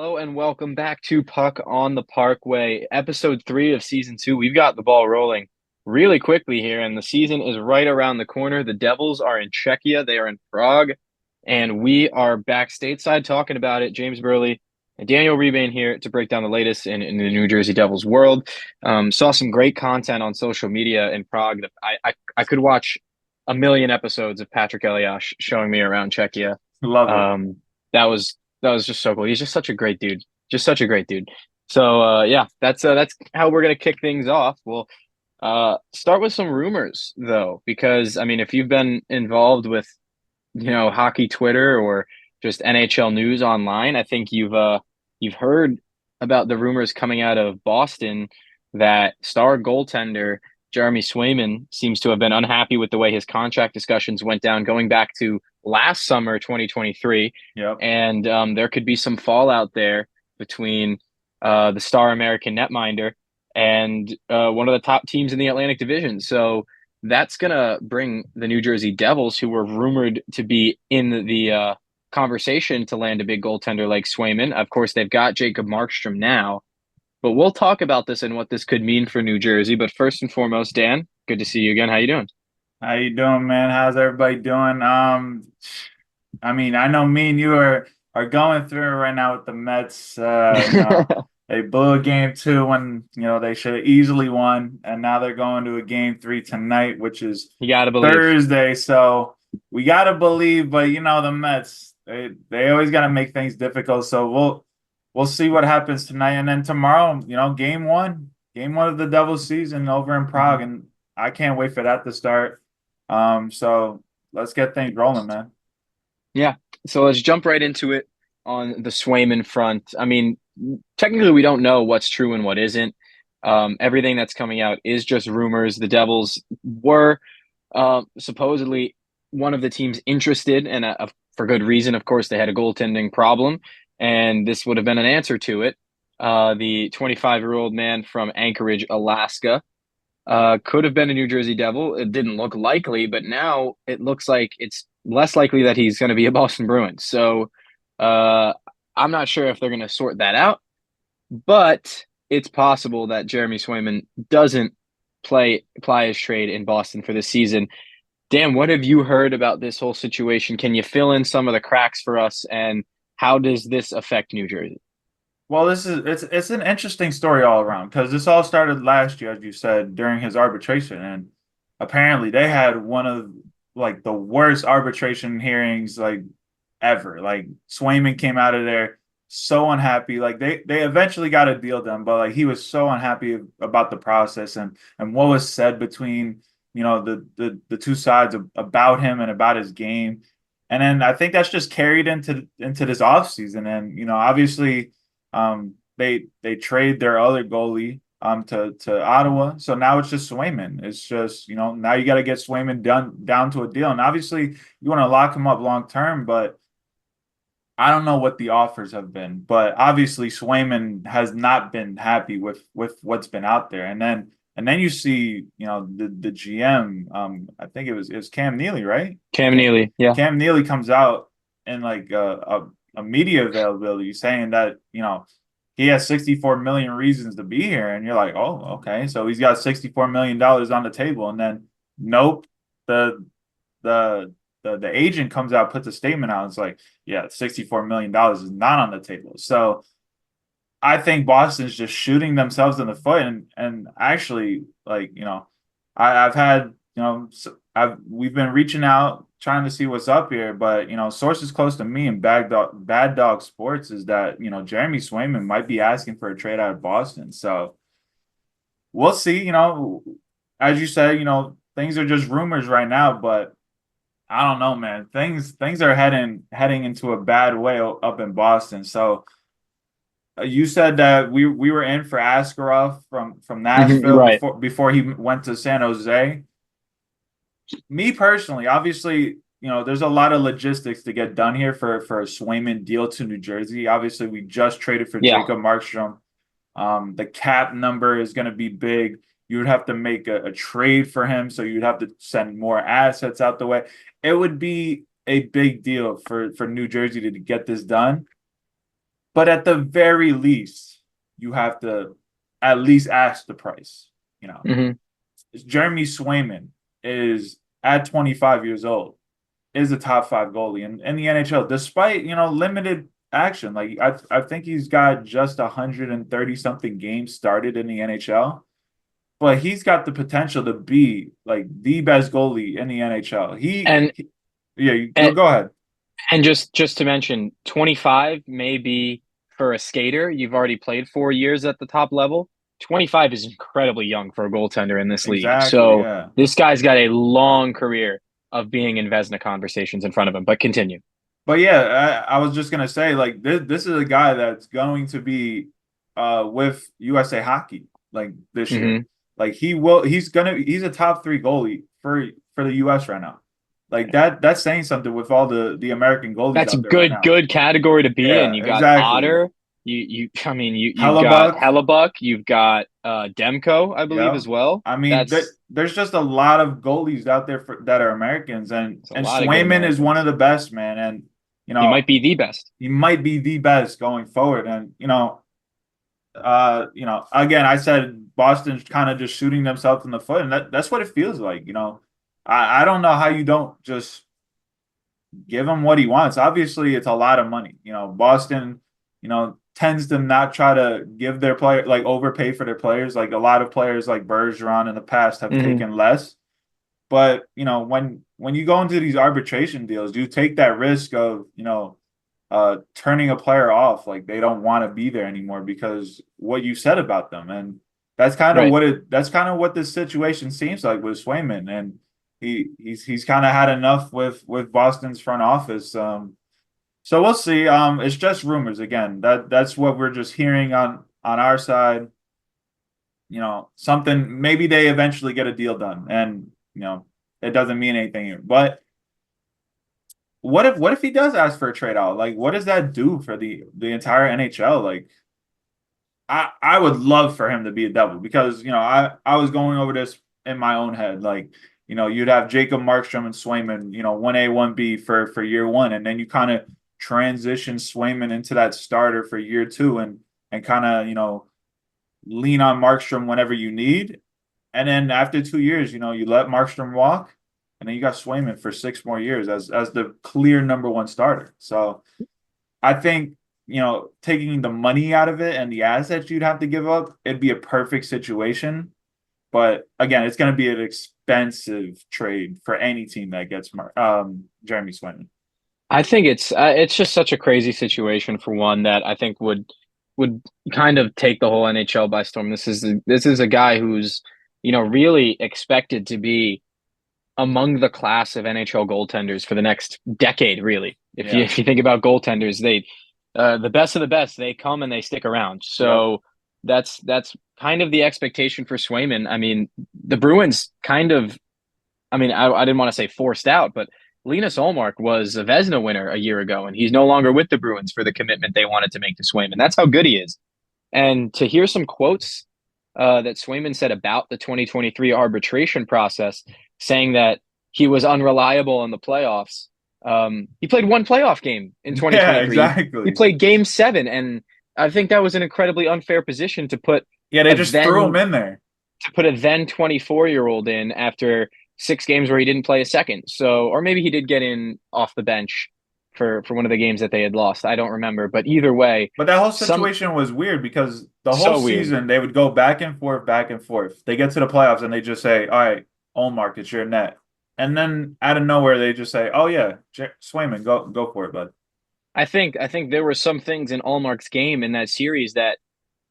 Hello and welcome back to Puck on the Parkway, episode 3 of season 2. We've got the ball rolling really quickly here, and the season is right around the corner. The Devils are in Czechia, they are in Prague, and we are back stateside talking about it. James Burley and Daniel Rebane here to break down the latest in the New Jersey Devils world. Saw some great content on social media in Prague. I could watch a million episodes of Patrick Elias showing me around Czechia. Love it. Um, that was just so cool. He's just such a great dude. Just such a great dude. So yeah, that's how we're gonna kick things off. We'll start with some rumors though, because I mean, if you've been involved with hockey Twitter or just NHL news online, I think you've heard about the rumors coming out of Boston that star goaltender Jeremy Swayman seems to have been unhappy with the way his contract discussions went down going back to last summer 2023, Yep. and there could be some fallout there between the star American netminder and one of the top teams in the Atlantic Division. So that's gonna bring the New Jersey Devils, who were rumored to be in the conversation to land a big goaltender like Swayman. Of course, they've got Jacob Markstrom now, but we'll talk about this and what this could mean for New Jersey. But first and foremost, Dan, good to see you again. How you doing? How you doing, man? How's everybody doing? I know me and you are going through it right now with the Mets. They blew a game two when, they should have easily won, and now they're going to a game three tonight, which is You gotta believe. Thursday. So we gotta believe, but the Mets, they always gotta make things difficult. So we'll see what happens tonight. And then tomorrow, game one of the Devils season over in Prague, and I can't wait for that to start. So let's get things rolling, man. Yeah. So let's jump right into it on the Swayman front. I mean, technically, we don't know what's true and what isn't. Everything that's coming out is just rumors. The Devils were supposedly one of the teams interested, and for good reason. Of course, they had a goaltending problem, and this would have been an answer to it. The 25-year-old man from Anchorage, Alaska, could have been a New Jersey Devil. It didn't look likely, but now it looks like it's less likely that he's going to be a Boston Bruins. So uh, I'm not sure if they're going to sort that out, but it's possible that Jeremy Swayman doesn't ply his trade in Boston for this season. Dan, what have you heard about this whole situation? Can you fill in some of the cracks for us, and how does this affect New Jersey? Well, it's an interesting story all around because this all started last year, as you said, during his arbitration, and apparently they had one of like the worst arbitration hearings like ever. Like Swayman came out of there so unhappy. Like they eventually got a deal done, but like he was so unhappy about the process and what was said between the two sides about him and about his game. And then I think that's just carried into this offseason. And obviously they trade their other goalie to Ottawa. So now it's just Swayman. It's just, now you got to get Swayman down to a deal. And obviously you want to lock him up long term, but I don't know what the offers have been. But obviously Swayman has not been happy with what's been out there. And then you see, the GM, I think it was Cam Neely, right? Cam Neely, yeah. Cam Neely comes out in like a media availability saying that, he has 64 million reasons to be here. And you're like, oh, okay. So he's got $64 million on the table. And then nope, the the the agent comes out, puts a statement out. It's like, yeah, $64 million is not on the table. So I think Boston's just shooting themselves in the foot, and actually, like I've had we've been reaching out trying to see what's up here, but sources close to me and Bad Dog Sports is that Jeremy Swayman might be asking for a trade out of Boston. So we'll see. As you said, things are just rumors right now, but I don't know, man. Things are heading into a bad way up in Boston. So you said that we were in for Askarov from Nashville Right. before he went to San Jose. Me personally, obviously, there's a lot of logistics to get done here for a Swayman deal to New Jersey. Obviously, we just traded for Yeah. Jacob Markstrom. The cap number is going to be big. You would have to make a trade for him, so you'd have to send more assets out the way. It would be a big deal for New Jersey to get this done. But at the very least, you have to at least ask the price. You know, Hmm. Jeremy Swayman is at 25 years old is a top five goalie in the NHL, despite limited action. Like I think he's got just 130 something games started in the NHL, but he's got the potential to be like the best goalie in the NHL. And Yeah, you and, go ahead. and just to mention, 25 may be for a skater. You've already played 4 years at the top level. 25 is incredibly young for a goaltender in this league. Exactly. So Yeah. this guy's got a long career of being in Vezina conversations in front of him. But continue. But yeah, I was just gonna say like this is a guy that's going to be with USA Hockey like this year. Hmm. Like he's a top three goalie for the US right now. Like that's saying something with all the American goalies That's a out there right now. good category to be in. Yeah, You got exactly. Otter. I mean, you've got Hellebuck. Hellebuck. You've got Demko, I believe, Yeah. as well. I mean, That's there's just a lot of goalies out there that are Americans, it's a and lot of good Swayman is one of Americans. the best, man. And you He might know, be the best. he might be the best going forward. And again, I said Boston's kind of just shooting themselves in the foot, and that's what it feels like. I don't know how you don't just give him what he wants. Obviously, it's a lot of money. Boston, tends to not try to give their player like overpay for their players. Like a lot of players like Bergeron in the past have Hmm. taken less. But when you go into these arbitration deals, you take that risk of turning a player off, like they don't want to be there anymore because what you said about them, and Right. that's kind of what this situation seems like with Swayman, and he's kind of had enough with Boston's front office. So we'll see. It's just rumors again. That's what we're just hearing on our side. Something maybe they eventually get a deal done, and it doesn't mean anything. But what if he does ask for a trade out? Like, what does that do for the entire NHL? Like, I would love for him to be a Devil because I was going over this in my own head. Like, you'd have Jacob Markstrom and Swayman, 1A, 1B for year one, and then you kind of transition Swayman into that starter for year two and kind of, lean on Markstrom whenever you need. And then after 2 years, you let Markstrom walk, and then you got Swayman for 6 more years as the clear number one starter. So I think, taking the money out of it and the assets you'd have to give up, it'd be a perfect situation. But again, it's going to be an expensive trade for any team that gets Jeremy Swayman. I think it's just such a crazy situation for one that I think would kind of take the whole NHL by storm. This is a guy who's really expected to be among the class of NHL goaltenders for the next decade, really. If you Yeah. if you think about goaltenders, the best of the best, they come and they stick around. Yep. So that's kind of the expectation for Swayman. I mean, the Bruins kind of, I mean, I didn't want to say forced out, but Linus Ullmark was a Vezina winner a year ago, and he's no longer with the Bruins for the commitment they wanted to make to Swayman. That's how good he is. And to hear some quotes that Swayman said about the 2023 arbitration process, saying that he was unreliable in the playoffs. He played one playoff game in Yeah, 2023. He exactly. played game seven, and I think that was an incredibly unfair position Yeah, they a just threw him then in there. to put a then 24-year-old in after 6 games where he didn't play a second. So, or maybe he did get in off the bench for one of the games that they had lost. I don't remember, but either way, But that whole some situation was weird because the whole so weird. season they would go back and forth, back and forth. They get to the playoffs and they just say, "All right, Allmark, it's your net," and then out of nowhere they just say, "Oh yeah, Swayman, go for it, bud." I think there were some things in Allmark's game in that series that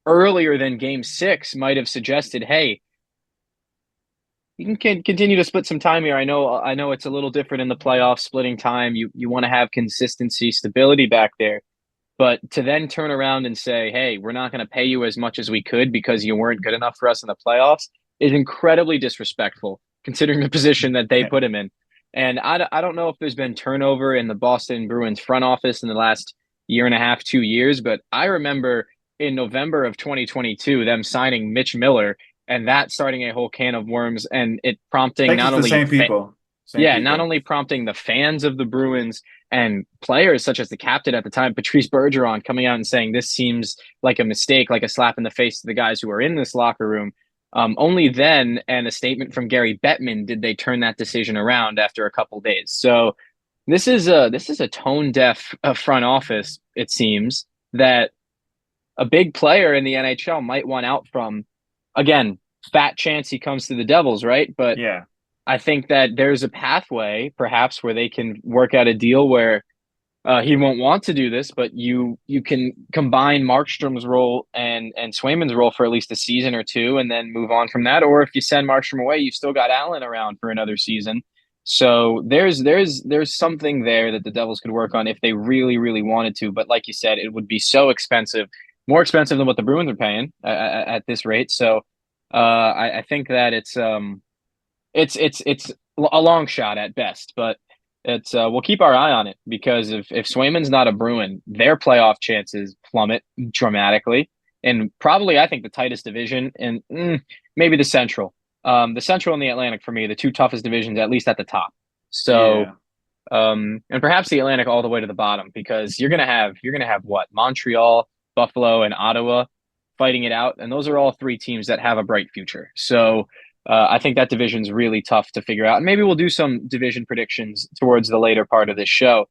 earlier than game six might have suggested, hey, you can continue to split some time here. I know it's a little different in the playoffs, splitting time. You want to have consistency, stability back there. But to then turn around and say, hey, we're not going to pay you as much as we could because you weren't good enough for us in the playoffs is incredibly disrespectful considering the position that they put him in. And I don't know if there's been turnover in the Boston Bruins front office in the last year and a half, 2 years, but I remember in November of 2022, them signing Mitch Miller and that starting a whole can of worms and it I prompting think it's not the only same people, same yeah, not people. only prompting the fans of the Bruins And players such as the captain at the time, Patrice Bergeron, coming out and saying this seems like a mistake, like a slap in the face to the guys who are in this locker room. Only then, and a statement from Gary Bettman, did they turn that decision around after a couple days. So this is a tone deaf front office. It seems that a big player in the NHL might want out from. Again, fat chance he comes to the Devils, right? But Yeah. I think that there's a pathway, perhaps, where they can work out a deal where he won't want to do this, but you can combine Markstrom's role and Swayman's role for at least a season or two, and then move on from that. Or if you send Markstrom away, you've still got Allen around for another season. So there's something there that the Devils could work on if they really really wanted to. But like you said, it would be so expensive, more expensive than what the Bruins are paying at this rate. So I think that it's a long shot at best, but it's we'll keep our eye on it because if Swayman's not a Bruin, their playoff chances plummet dramatically, and probably I think the tightest division and maybe the Central and the Atlantic for me, the two toughest divisions at least at the top. So Yeah. and perhaps the Atlantic all the way to the bottom because you're gonna have what Montreal, Buffalo, and Ottawa fighting it out, and those are all three teams that have a bright future. So I think that division's really tough to figure out. And maybe we'll do some division predictions towards the later part of this show.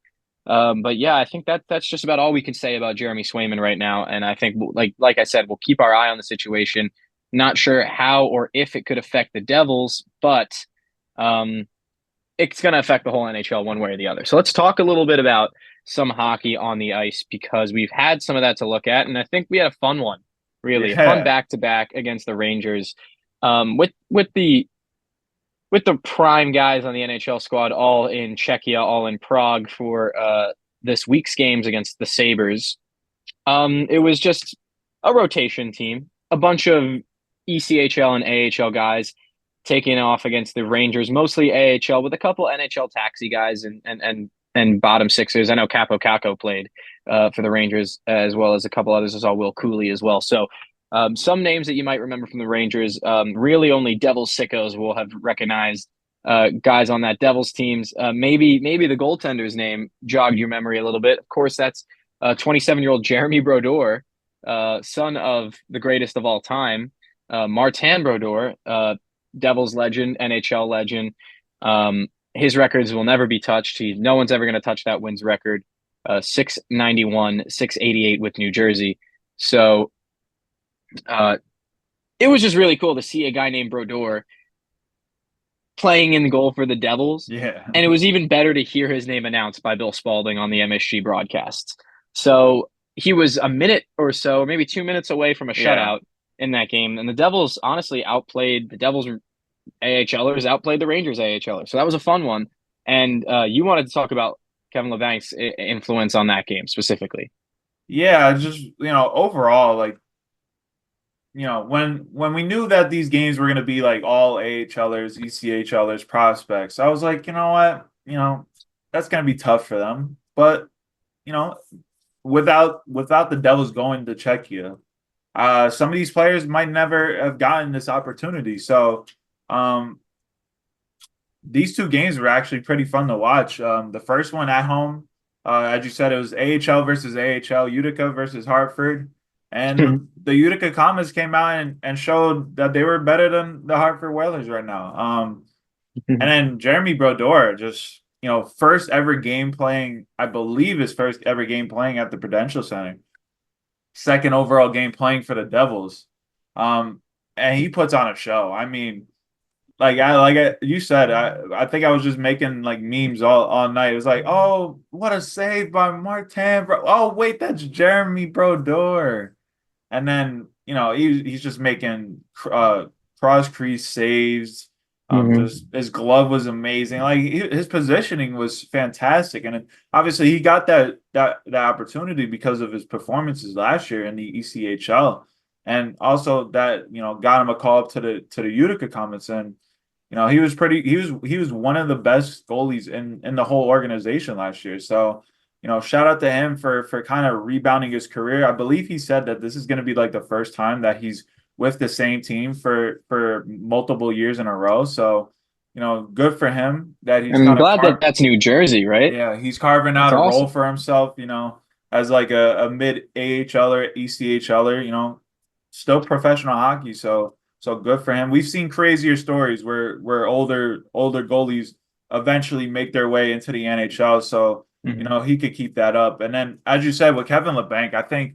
But yeah, I think that's just about all we can say about Jeremy Swayman right now. And I think, like I said, we'll keep our eye on the situation. Not sure how or if it could affect the Devils, but um, it's going to affect the whole NHL one way or the other. So let's talk a little bit about some hockey on the ice because we've had some of that to look at, and I think we had a fun one, really a fun Yeah. back to back against the Rangers with the prime guys on the NHL squad, all in Czechia, all in Prague for this week's games against the Sabres. It was just a rotation team, a bunch of ECHL and AHL guys taking off against the Rangers, mostly AHL with a couple NHL taxi guys and bottom sixers. I know Capo Caco played for the Rangers as well as a couple others. I saw Will Cooley as well. So some names that you might remember from the Rangers, really only Devils sickos will have recognized guys on that Devils teams. Maybe the goaltender's name jogged your memory a little bit. Of course, that's 27-year-old Jeremy Brodeur, son of the greatest of all time, Martin Brodeur, Devils legend, NHL legend. His records will never be touched. No one's ever going to touch that wins record. 691, 688 with New Jersey. So uh, it was just really cool to see a guy named Brodeur playing in goal for the Devils. Yeah. And it was even better to hear his name announced by Bill Spalding on the MSG broadcast. So he was a minute or so, maybe 2 minutes away from a Yeah. shutout in that game. And the Devils honestly outplayed the Devils AHLers, outplayed the Rangers AHLers. So that was a fun one. And you wanted to talk about Kevin Labank's influence on that game specifically. Yeah, just overall, like when we knew that these games were going to be like all AHLers, ECHLers, prospects, I was like, you know what, that's going to be tough for them. But you know, without the Devils going to Czechia, some of these players might never have gotten this opportunity. So, um, these two games were actually pretty fun to watch. The first one at home, as you said, it was AHL versus AHL, Utica versus Hartford. And the Utica Comets came out and showed that they were better than the Hartford Whalers right now. And then Jeremy Brodeur just, first ever game playing, I believe his first ever game playing at the Prudential Center. Second overall game playing for the Devils. And he puts on a show. I mean, you said, I think I was just making like memes all night. It was like, oh, what a save by Martin. Oh, wait, that's Jeremy Brodeur. And then, he's just making cross crease saves. Mhm. Just his glove was amazing. Like his positioning was fantastic, and obviously he got that opportunity because of his performances last year in the ECHL, and also that got him a call up to the Utica Comets, and he was one of the best goalies in the whole organization last year. So shout out to him for kind of rebounding his career. I believe he said that this is going to be like the first time that he's with the same team for multiple years in a row. So, good for him that he's I'm kind of glad that that's New Jersey, right? yeah, he's carving That's out a role awesome. for himself, as like a mid AHLer, ECHLer, still professional hockey. So good for him. We've seen crazier stories where older goalies eventually make their way into the NHL. So, Hmm. he could keep that up. And then as you said with Kevin LeBanc, I think,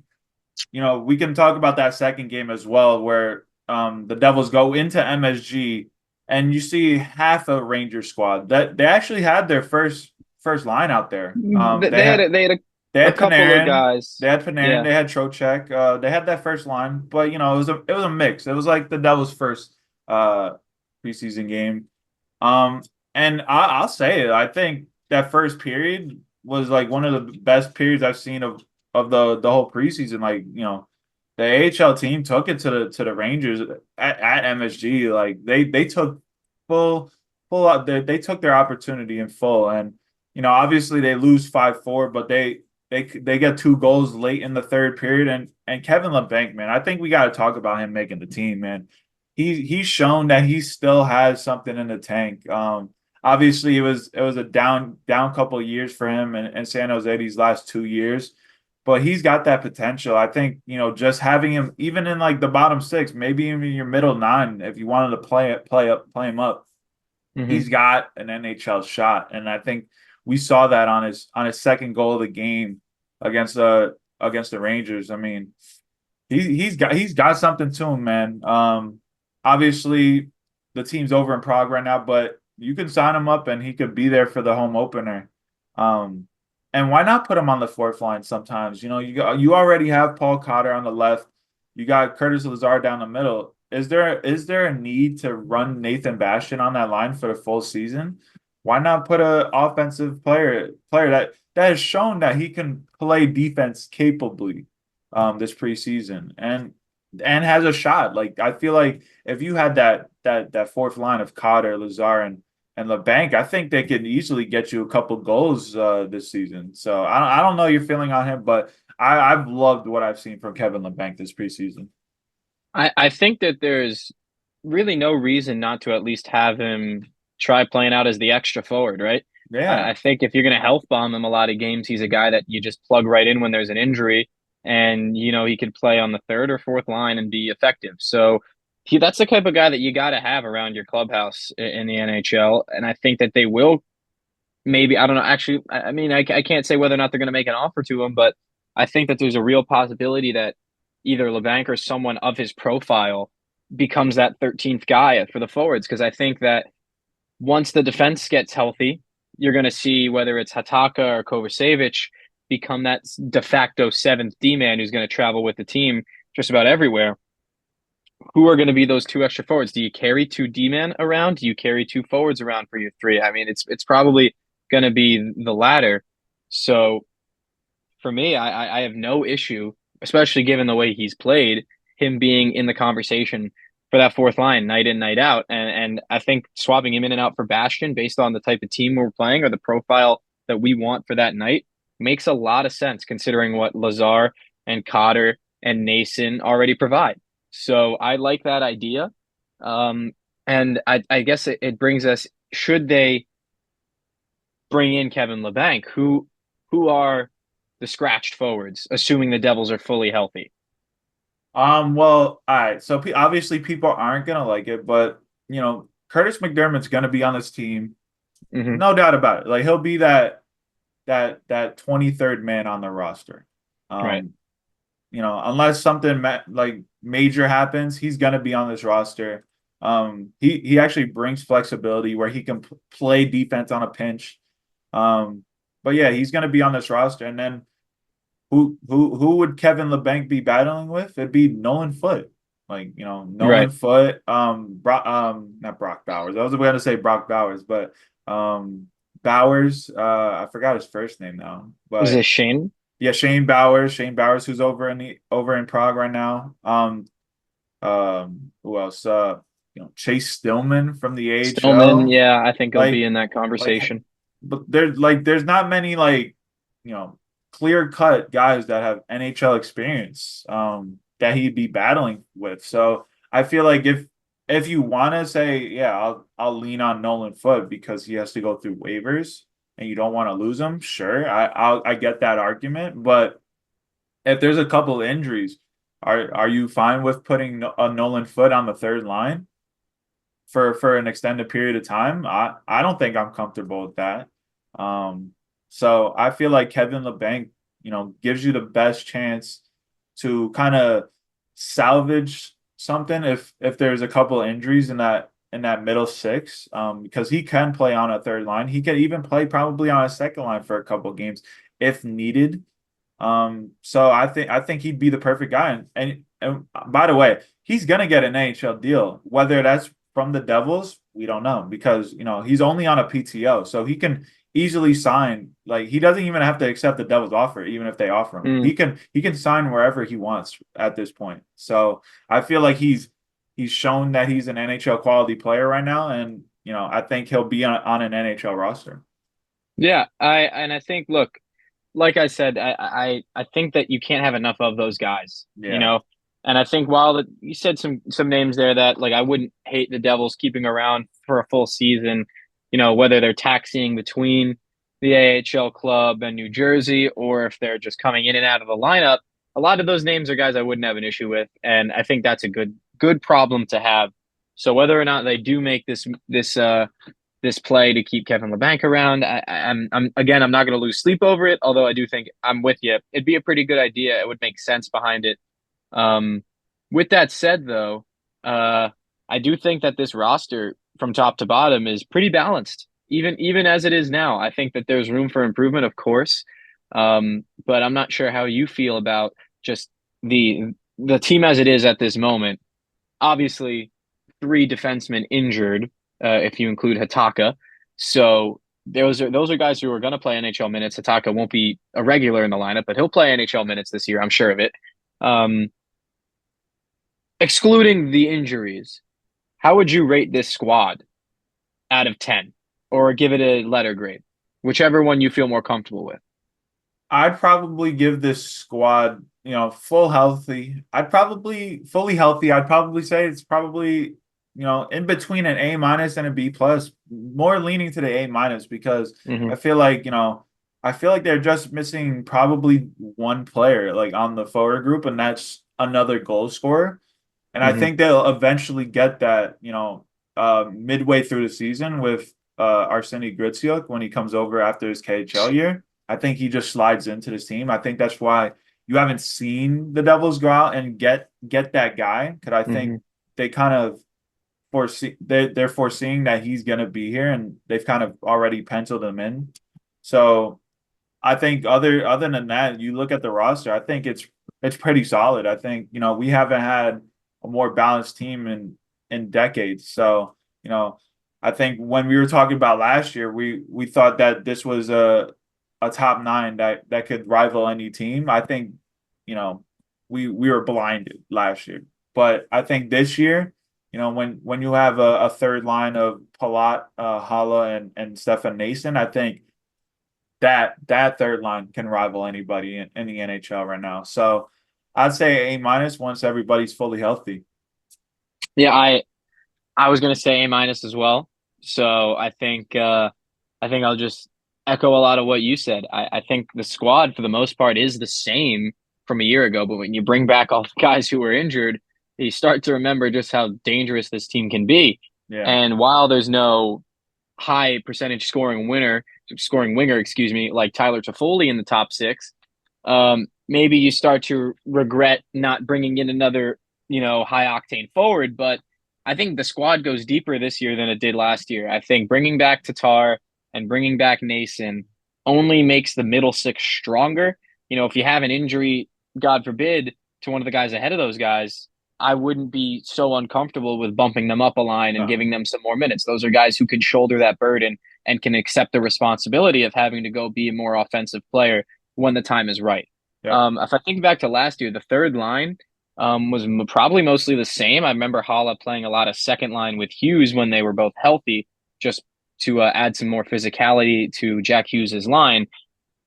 we can talk about that second game as well, where the Devils go into MSG and you see half a Ranger squad that they actually had their first line out there. They had They a had couple of Panarin, guys. they Yeah. had Trocheck, they had that first line, but it was a mix. It was like the Devils' first uh preseason game. Um, and I'll say it. I think that first period was like one of the best periods I've seen of the whole preseason. Like, the AHL team took it to the Rangers at MSG. Like they took full they took their opportunity in full. And obviously they lose 5-4, but they get two goals late in the third period. And Kevin LeBanc, man, I think we got to talk about him making the team, man. He's shown that he still has something in the tank. Obviously it was a down couple of years for him in San Jose these last 2 years, but he's got that potential. I think, just having him even in like the bottom six, maybe even your middle nine, if you wanted to play him up, Hmm. he's got an NHL shot. And I think we saw that on his second goal of the game against the Rangers. I mean, he's got something to him, man. Obviously the team's over in Prague right now, but you can sign him up and he could be there for the home opener. Um, and why not put him on the fourth line sometimes? You already have Paul Cotter on the left. You got Curtis Lazar down the middle. Is there a need to run Nathan Bastian on that line for the full season? Why not put a offensive player that has shown that he can play defense capably this preseason and has a shot. Like I feel like if you had that fourth line of Cotter, Lazar, and LeBanc, I think they could easily get you a couple goals this season. So I don't know your feeling on him, but I've loved what I've seen from Kevin LeBanc this preseason. I think that there's really no reason not to at least have him try playing out as the extra forward, right? Yeah. I think if you're going to health bomb him a lot of games, he's a guy that you just plug right in when there's an injury, and he could play on the third or fourth line and be effective. So that's the type of guy that you got to have around your clubhouse in the NHL, and I think that they will. Maybe I don't know. Actually, I mean, I can't say whether or not they're going to make an offer to him, but I think that there's a real possibility that either LeBanc or someone of his profile becomes that 13th guy for the forwards. Because I think that once the defense gets healthy, you're going to see whether it's Hataka or Kovacevic become that de facto seventh D man who's going to travel with the team just about everywhere. Who are going to be those two extra forwards? Do you carry two D men around? Do you carry two forwards around for your three? I mean, it's probably going to be the latter. So for me, I have no issue, especially given the way he's played, him being in the conversation for that fourth line night in, night out. And I think swapping him in and out for Bastion based on the type of team we're playing or the profile that we want for that night makes a lot of sense considering what Lazar and Cotter and Nason already provide. So I like that idea. Um, and I guess it brings us, should they bring in Kevin LeBanc, who are the scratched forwards, assuming the Devils are fully healthy. Well, all right. So obviously people aren't gonna like it, but Curtis McDermott's gonna be on this team, Hmm. no doubt about it. Like he'll be that 23rd man on the roster. Right. Um, unless something like major happens, he's gonna be on this roster. He actually brings flexibility where he can play defense on a pinch. Um, but yeah, he's gonna be on this roster. And then who would Kevin LeBanc be battling with? It'd be Nolan Foote. Like, Nolan Right. Foote, not Brock Bowers. I was going to say Brock Bowers, but Bowers, I forgot his first name now. Is But this Shane? yeah, Shane Bowers, who's over in Prague right now. Who else? Chase Stillman from the Stillman, AHL. yeah, I think he'll be Like, in that like, conversation. but there's not many like, clear cut guys that have NHL experience that he'd be battling with. So I feel like if you want to say, yeah, I'll lean on Nolan Foote because he has to go through waivers and you don't want to lose him. Sure, I get that argument, but if there's a couple injuries, are you fine with putting a Nolan Foote on the third line for an extended period of time? I don't think I'm comfortable with that. Um, so I feel like Kevin LeBanc, gives you the best chance to kind of salvage something if there's a couple of injuries in that middle six, because he can play on a third line. He could even play probably on a second line for a couple of games if needed. So I think he'd be the perfect guy. And by the way, he's gonna get an NHL deal. Whether that's from the Devils, we don't know because he's only on a PTO, so he can easily sign. Like he doesn't even have to accept the Devils offer, even if they offer him. Mm. He can sign wherever he wants at this point. So I feel like he's shown that he's an NHL quality player right now, and I think he'll be on an NHL roster. Yeah, I think look, like I said, I think that you can't have enough of those guys, Yeah. And I think while you said some names there that like I wouldn't hate the Devils keeping around for a full season, whether they're taxiing between the AHL club and New Jersey or if they're just coming in and out of the lineup, a lot of those names are guys I wouldn't have an issue with, and I think that's a good problem to have. So whether or not they do make this play to keep Kevin LeBanc around. I'm not going to lose sleep over it. Although I do think I'm with you. It'd be a pretty good idea. It would make sense behind it. Um, with that said, though, I do think that this roster from top to bottom is pretty balanced, even as it is now. I think that there's room for improvement, of course, but I'm not sure how you feel about just the team as it is at this moment. Obviously, three defensemen injured, if you include Hataka. So those are guys who are going to play NHL minutes. Hataka won't be a regular in the lineup, but he'll play NHL minutes this year. I'm sure of it. Um, excluding the injuries, how would you rate this squad out of 10, or give it a letter grade, whichever one you feel more comfortable with? I'd probably give this squad, full healthy. I'd probably fully healthy. I'd probably say it's probably, in between an A minus and a B plus, more leaning to the A minus because Mm-hmm. I feel like, they're just missing probably one player like on the forward group, and that's another goal scorer. And I Mm-hmm. think they'll eventually get that, midway through the season with Arseny Gritsyuk when he comes over after his KHL year. I think he just slides into this team. I think that's why you haven't seen the Devils go out and get that guy because I think Mm-hmm. they kind of they're foreseeing that he's going to be here and they've kind of already penciled him in. So I think other than that, you look at the roster. I think it's pretty solid. I think we haven't had a more balanced team in decades. So I think when we were talking about last year, we thought that this was a top nine that could rival any team. I think you know we were blinded last year, but I think this year, when you have a third line of Palat, Hala, and Stefan Nason, I think that third line can rival anybody in the NHL right now. So I'd say A minus once everybody's fully healthy. Yeah, I was going to say A minus as well. So I think I'll just echo a lot of what you said. I think the squad for the most part is the same from a year ago, but when you bring back all the guys who were injured, you start to remember just how dangerous this team can be. Yeah. And while there's no high percentage scoring winger, excuse me, like Tyler Toffoli in the top six, maybe you start to regret not bringing in another, high octane forward. But I think the squad goes deeper this year than it did last year. I think bringing back Tatar and bringing back Nason only makes the middle six stronger. If you have an injury, God forbid, to one of the guys ahead of those guys, I wouldn't be so uncomfortable with bumping them up a line and No. giving them some more minutes. Those are guys who can shoulder that burden and can accept the responsibility of having to go be a more offensive player when the time is right. Yep. If I think back to last year, the third line was probably mostly the same. I remember Hala playing a lot of second line with Hughes when they were both healthy, just to add some more physicality to Jack Hughes's line.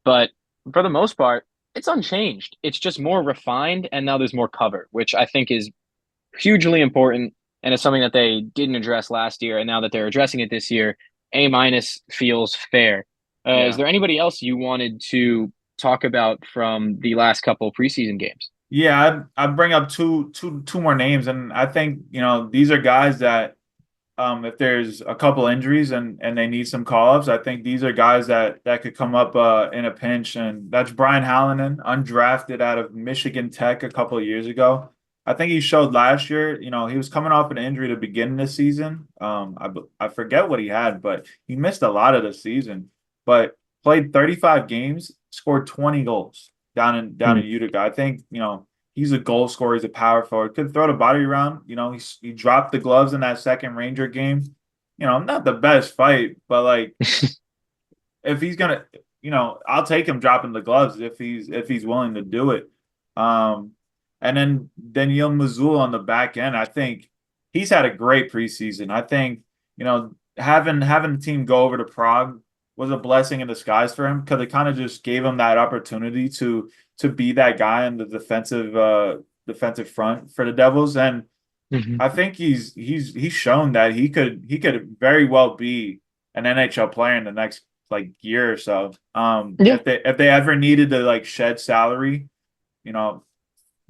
But for the most part, it's unchanged. It's just more refined, and now there's more cover, which I think is hugely important and it's something that they didn't address last year, and now that they're addressing it this year, A minus feels fair. Is Yeah. there anybody else you wanted to talk about from the last couple preseason games? Yeah, I'd bring up two more names, and I think these are guys that if there's a couple injuries and they need some call-ups, I think these are guys that could come up in a pinch, and that's Brian Hallinan, undrafted out of Michigan Tech a couple of years ago. I think he showed last year, he was coming off an injury to begin this season. I forget what he had, but he missed a lot of the season, but played 35 games, scored 20 goals down in Hmm. Utica. I think, he's a goal scorer. He's a power forward. Could throw the body around. He dropped the gloves in that second Ranger game. Not the best fight, but like if he's gonna, I'll take him dropping the gloves if he's willing to do it. Um, and then Daniel Mazul on the back end. I think he's had a great preseason. I think having the team go over to Prague was a blessing in disguise for him because it kind of just gave him that opportunity to be that guy in the defensive front for the Devils. And Hmm. I think he's shown that he could very well be an NHL player in the next like year or so. Yeah. If they ever needed to like shed salary, you know,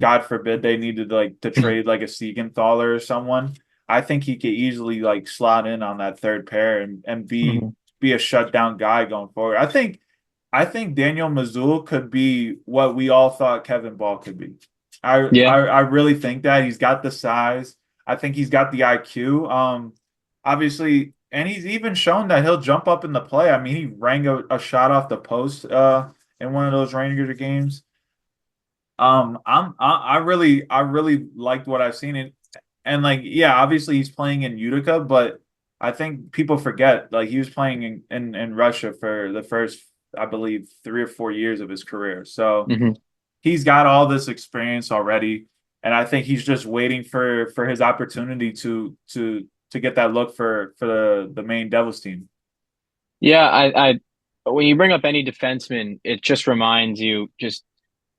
God forbid they needed like to trade like a Siegenthaler or someone, I think he could easily like slot in on that third pair and be Hmm. be a shutdown guy going forward. I think Daniel Mazul could be what we all thought Kevin Ball could be. I Yeah. I, I really think that he's got the size. I think he's got the IQ. Obviously, and he's even shown that he'll jump up in the play. I mean, he rang a shot off the post in one of those Ranger games. I really liked what I've seen and like yeah, obviously he's playing in Utica, but I think people forget like he was playing in Russia for the first I believe 3 or 4 years of his career. So Hmm. he's got all this experience already, and I think he's just waiting for his opportunity to get that look for the main Devils team. Yeah. When you bring up any defenseman, it just reminds you just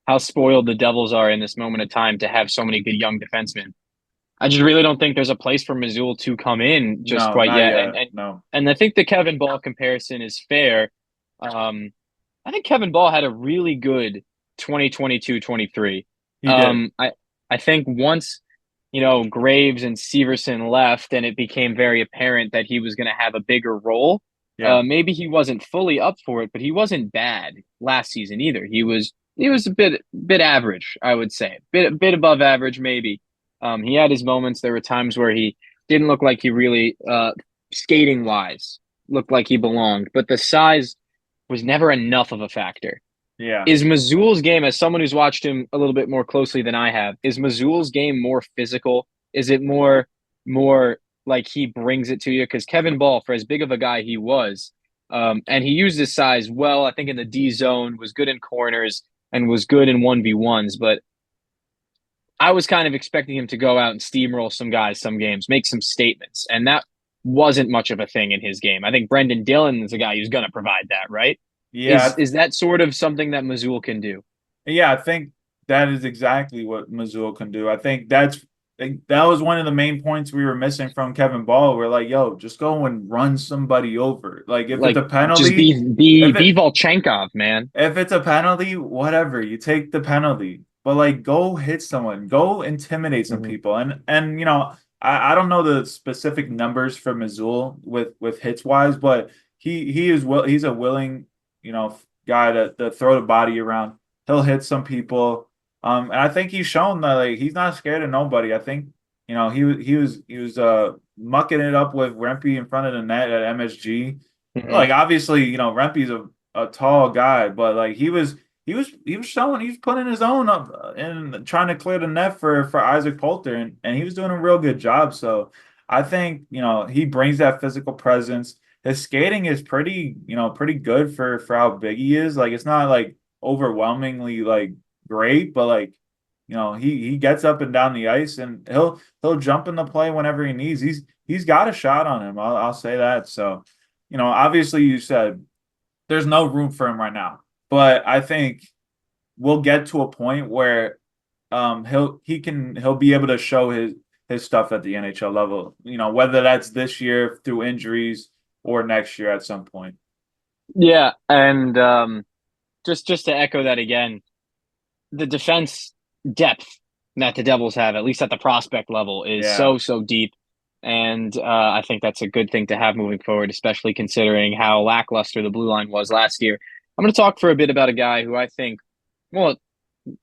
how spoiled the Devils are in this moment of time to have so many good young defensemen. I just really don't think there's a place for Missoula to come in just No, quite not yet. yet. No, And I think the Kevin Ball comparison is fair. Um, I think Kevin Ball had a really good 2022-23. he did. I think once, Graves and Severson left and it became very apparent that he was going to have a bigger role, Yeah, maybe he wasn't fully up for it, but he wasn't bad last season either. He was a bit average, I would say. Bit above average maybe. He had his moments. There were times where he didn't look like he really skating wise looked like he belonged, but the size was never enough of a factor. yeah. Is Mazul's game, as someone who's watched him a little bit more closely than I have, is Mazul's game more physical? Is it more like he brings it to you? Because Kevin Ball, for as big of a guy he was, and he used his size well, I think in the D zone, was good in corners and was good in 1v1s, but I was kind of expecting him to go out and steamroll some guys some games, make some statements, and that wasn't much of a thing in his game. I think Brendan Dillon is a guy who's going to provide that, right? Is Yeah, is that sort of something that Mazul can do? yeah, I think that is exactly what Missoula can do. I think that was one of the main points we were missing from Kevin Ball. We're like, yo, just go and run somebody over. Like if it's Like, a just penalty, be be if be it Volchenkov, man. if it's a penalty, whatever, you take the penalty. But like go hit someone, go intimidate some Hmm. people. And I don't know the specific numbers for Missoula with hits wise, but he's a willing, guy to throw the body around. He'll hit some people. And I think he's shown that like he's not scared of nobody. I think, he was mucking it up with Rempe in front of the net at MSG. Hmm. Like obviously, Rempe's a tall guy, but like he was showing he was putting his own up and trying to clear the net for Isaac Poulter, and he was doing a real good job. So I think he brings that physical presence. His skating is pretty good for how big he is. Like it's not like overwhelmingly like great, but like he gets up and down the ice and he'll jump in the play whenever he needs. He's got a shot on him. I'll say that. So obviously you said there's no room for him right now. But I think we'll get to a point where he'll be able to show his stuff at the NHL level. Whether that's this year through injuries or next year at some point. Yeah, and just to echo that again, the defense depth that the Devils have, at least at the prospect level, is Yeah. so deep. And I think that's a good thing to have moving forward, especially considering how lackluster the blue line was last year. I'm going to talk for a bit about a guy who well,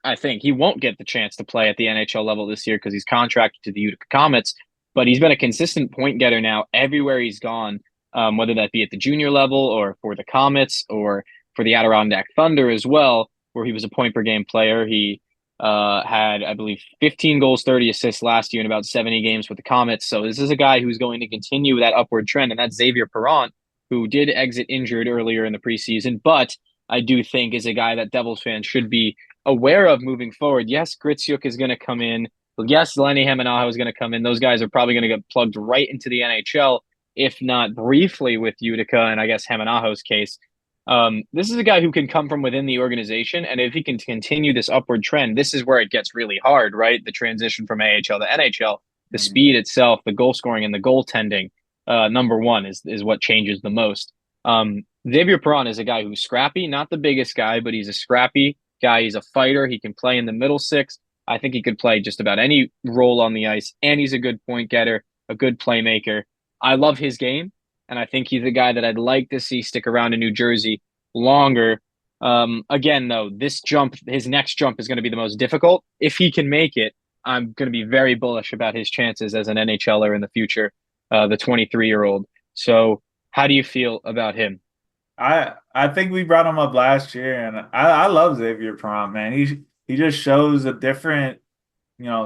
I think he won't get the chance to play at the NHL level this year because he's contracted to the Utica Comets, but he's been a consistent point getter now everywhere he's gone, whether that be at the junior level or for the Comets or for the Adirondack Thunder as well, where he was a point per game player. He had, I believe, 15 goals, 30 assists last year in about 70 games with the Comets. So this is a guy who's going to continue that upward trend, and that's Xavier Perrant, who did exit injured earlier in the preseason, but I do think is a guy that Devils fans should be aware of moving forward. Yes, Gritsuk is going to come in. Yes, Lenny Hamanaho is going to come in. Those guys are probably going to get plugged right into the NHL, if not briefly with Utica and I guess Hamanaho's case. This is a guy who can come from within the organization, and if he can continue this upward trend, this is where it gets really hard, right? The transition from AHL to NHL, the speed itself, the goal scoring, and the goaltending. Number one is what changes the most. Xavier Perrant is a guy who's scrappy, not the biggest guy, but he's a scrappy guy. He's a fighter. He can play in the middle six. I think he could play just about any role on the ice, and he's a good point getter, a good playmaker. I love his game, and I think he's a guy that I'd like to see stick around in New Jersey longer. Again, though, his next jump is going to be the most difficult. If he can make it, I'm going to be very bullish about his chances as an NHLer in the future, the 23-year-old. So how do you feel about him? I think we brought him up last year, and I love Xavier Perrant, man. He just shows a different,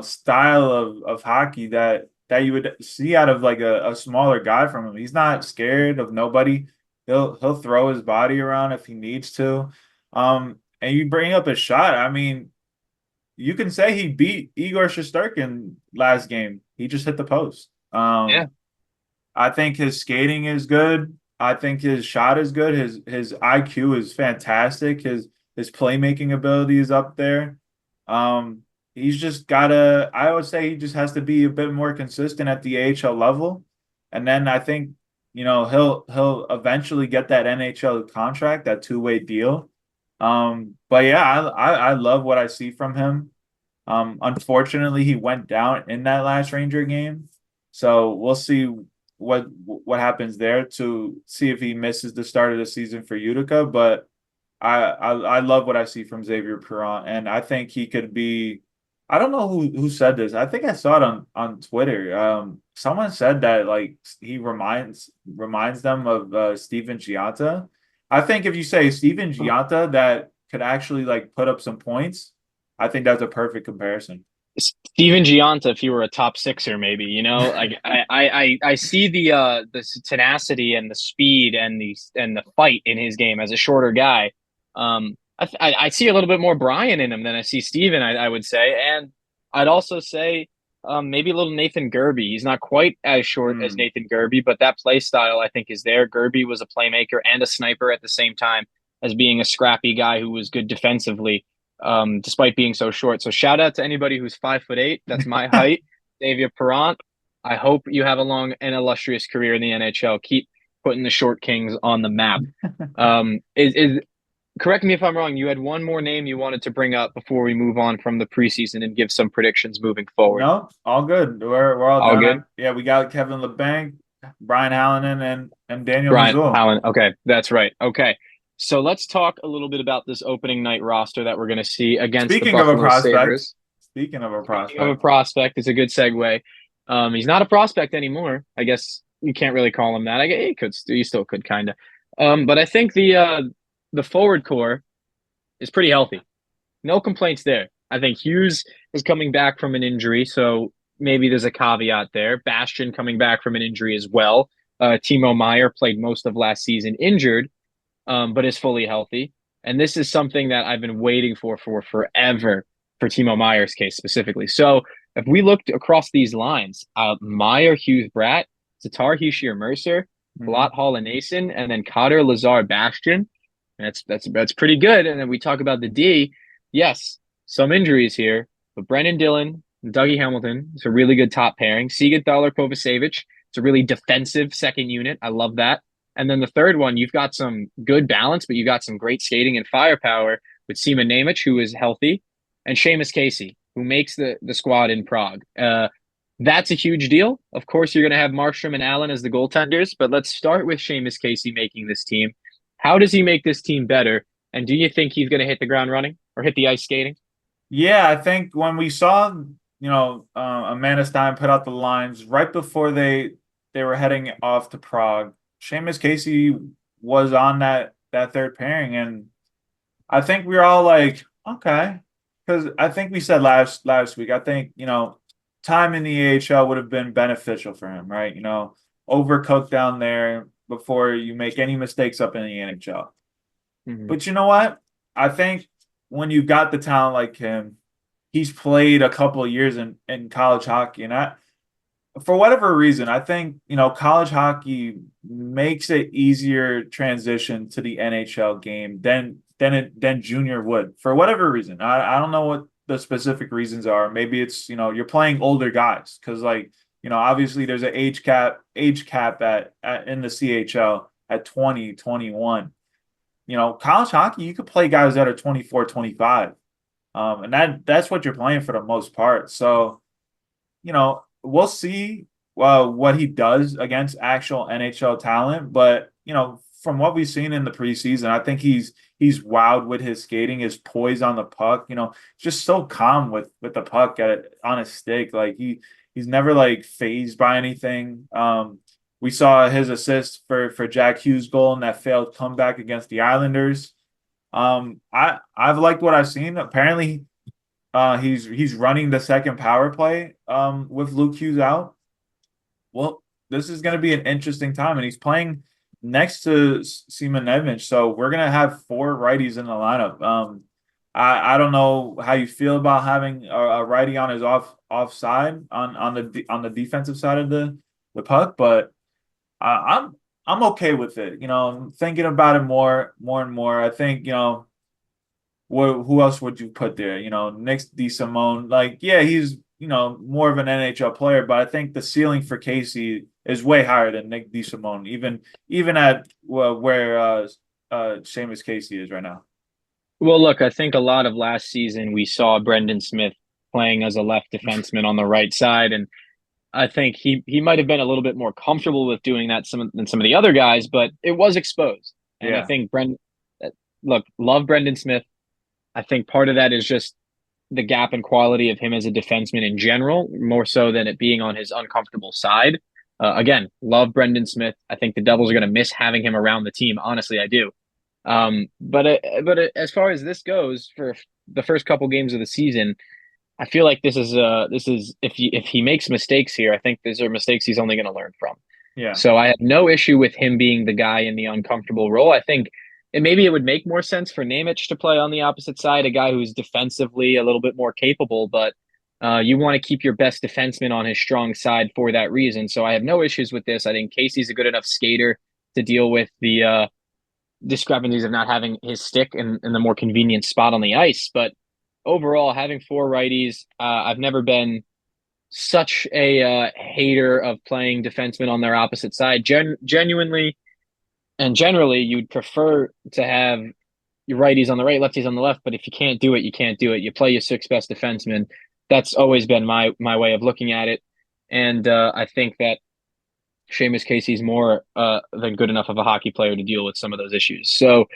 style of hockey that you would see out of like a smaller guy from him. He's not scared of nobody. He'll throw his body around if he needs to. And you bring up a shot. I mean, you can say he beat Igor Shesterkin last game. He just hit the post. Yeah. I think his skating is good. I think his shot is good. His IQ is fantastic. His playmaking ability is up there. He's just gotta. I would say he just has to be a bit more consistent at the AHL level, and then I think he'll eventually get that NHL contract, that two-way deal. But yeah, I love what I see from him. Unfortunately, he went down in that last Ranger game, so we'll see what happens there to see if he misses the start of the season for Utica. But I love what I see from Xavier Perrant, and I think he could be. I don't know who said this. I think I saw it on Twitter. Someone said that like he reminds them of Steven Gianta. I think if you say Steven Gianta that could actually like put up some points, I think that's a perfect comparison. Steven Gianta, if he were a top sixer, maybe, like I see the tenacity and the speed and the fight in his game as a shorter guy. I see a little bit more Brian in him than I see Steven, I would say. And I'd also say maybe a little Nathan Gerbe. He's not quite as short as Nathan Gerbe, but that play style I think is there. Gerbe was a playmaker and a sniper at the same time as being a scrappy guy who was good defensively, despite being so short. So shout out to anybody who's 5'8". That's my height. Xavier Perrant. I hope you have a long and illustrious career in the NHL. Keep putting the short kings on the map. Is correct me if I'm wrong. You had one more name you wanted to bring up before we move on from the preseason and give some predictions moving forward. No, all good. We're all done. Good. Yeah, we got Kevin LeBanc, Brian Hallinan, and Daniel Brian Mazul. Allen. Okay, that's right. Okay. So let's talk a little bit about this opening night roster that we're going to see against the Buffalo Sabres. Speaking of a prospect, it's a good segue. He's not a prospect anymore. I guess you can't really call him that. I guess he still could kind of. But I think the forward core is pretty healthy. No complaints there. I think Hughes is coming back from an injury, so maybe there's a caveat there. Bastian coming back from an injury as well. Timo Meier played most of last season injured, but is fully healthy. And this is something that I've been waiting for forever for Timo Meier's case specifically. So if we looked across these lines, Meier, Hughes, Bratt, Tatar, Hischier, Mercer, Blot, Hall, and Nason, and then Cotter, Lazar, Bastian. That's pretty good. And then we talk about the D. Yes, some injuries here, but Brennan Dillon, Dougie Hamilton. It's a really good top pairing. Siegenthaler Kovacevic. It's a really defensive second unit. I love that. And then the third one, you've got some good balance, but you got some great skating and firepower with Seaman Nemec, who is healthy, and Seamus Casey, who makes the squad in Prague. That's a huge deal. Of course, you're going to have Markstrom and Allen as the goaltenders, but let's start with Seamus Casey making this team. How does he make this team better? And do you think he's going to hit the ground running or hit the ice skating? Yeah, I think when we saw, Amanda Stein put out the lines right before they were heading off to Prague, Seamus Casey was on that third pairing, and I think we were all like, okay, because I think we said last week, I think time in the AHL would have been beneficial for him, right? Overcooked down there before you make any mistakes up in the NHL. Mm-hmm. But you know what? I think when you got the talent like him, he's played a couple of years in college hockey. And for whatever reason, I think, college hockey makes it easier transition to the NHL game than junior would. For whatever reason. I don't know what the specific reasons are. Maybe it's, you're playing older guys because obviously there's an age cap at in the CHL at 20, 21. College hockey, you could play guys that are 24, 25. And that's what you're playing for the most part. So, we'll see what he does against actual NHL talent. But, from what we've seen in the preseason, I think he's wowed with his skating, his poise on the puck, just so calm with the puck on his stick. Like he's never like phased by anything. We saw his assist for Jack Hughes' goal in that failed comeback against the Islanders. I've liked what I've seen. Apparently, he's running the second power play with Luke Hughes out. Well, this is going to be an interesting time, and he's playing next to Seaman Nemec, so we're going to have four righties in the lineup. I don't know how you feel about having a righty on his offside on the defensive side of the puck, but I'm okay with it. I'm thinking about it more and more. I think who else would you put there? Nick DeSimone. Like, yeah, he's more of an NHL player, but I think the ceiling for Casey is way higher than Nick DeSimone, even at where Seamus Casey is right now. Well, look, I think a lot of last season we saw Brendan Smith playing as a left defenseman on the right side, and I think he might have been a little bit more comfortable with doing that than some of the other guys, but it was exposed. And I Yeah, think look, love Brendan Smith. I think part of that is just the gap in quality of him as a defenseman in general, more so than it being on his uncomfortable side. Again, love Brendan Smith. I think the Devils are going to miss having him around the team. Honestly, I do. But as far as this goes, for the first couple games of the season, I feel like this is if he makes mistakes here, I think these are mistakes he's only going to learn from. yeah. So I have no issue with him being the guy in the uncomfortable role. I think maybe it would make more sense for Nemec to play on the opposite side, a guy who's defensively a little bit more capable, but you want to keep your best defenseman on his strong side for that reason. So I have no issues with this. I think Casey's a good enough skater to deal with the discrepancies of not having his stick in the more convenient spot on the ice. But overall, having four righties, I've never been such a hater of playing defensemen on their opposite side. Genuinely and generally, you'd prefer to have your righties on the right, lefties on the left. But if you can't do it, you can't do it. You play your six best defensemen. That's always been my way of looking at it. And I think that Seamus Casey's more than good enough of a hockey player to deal with some of those issues. So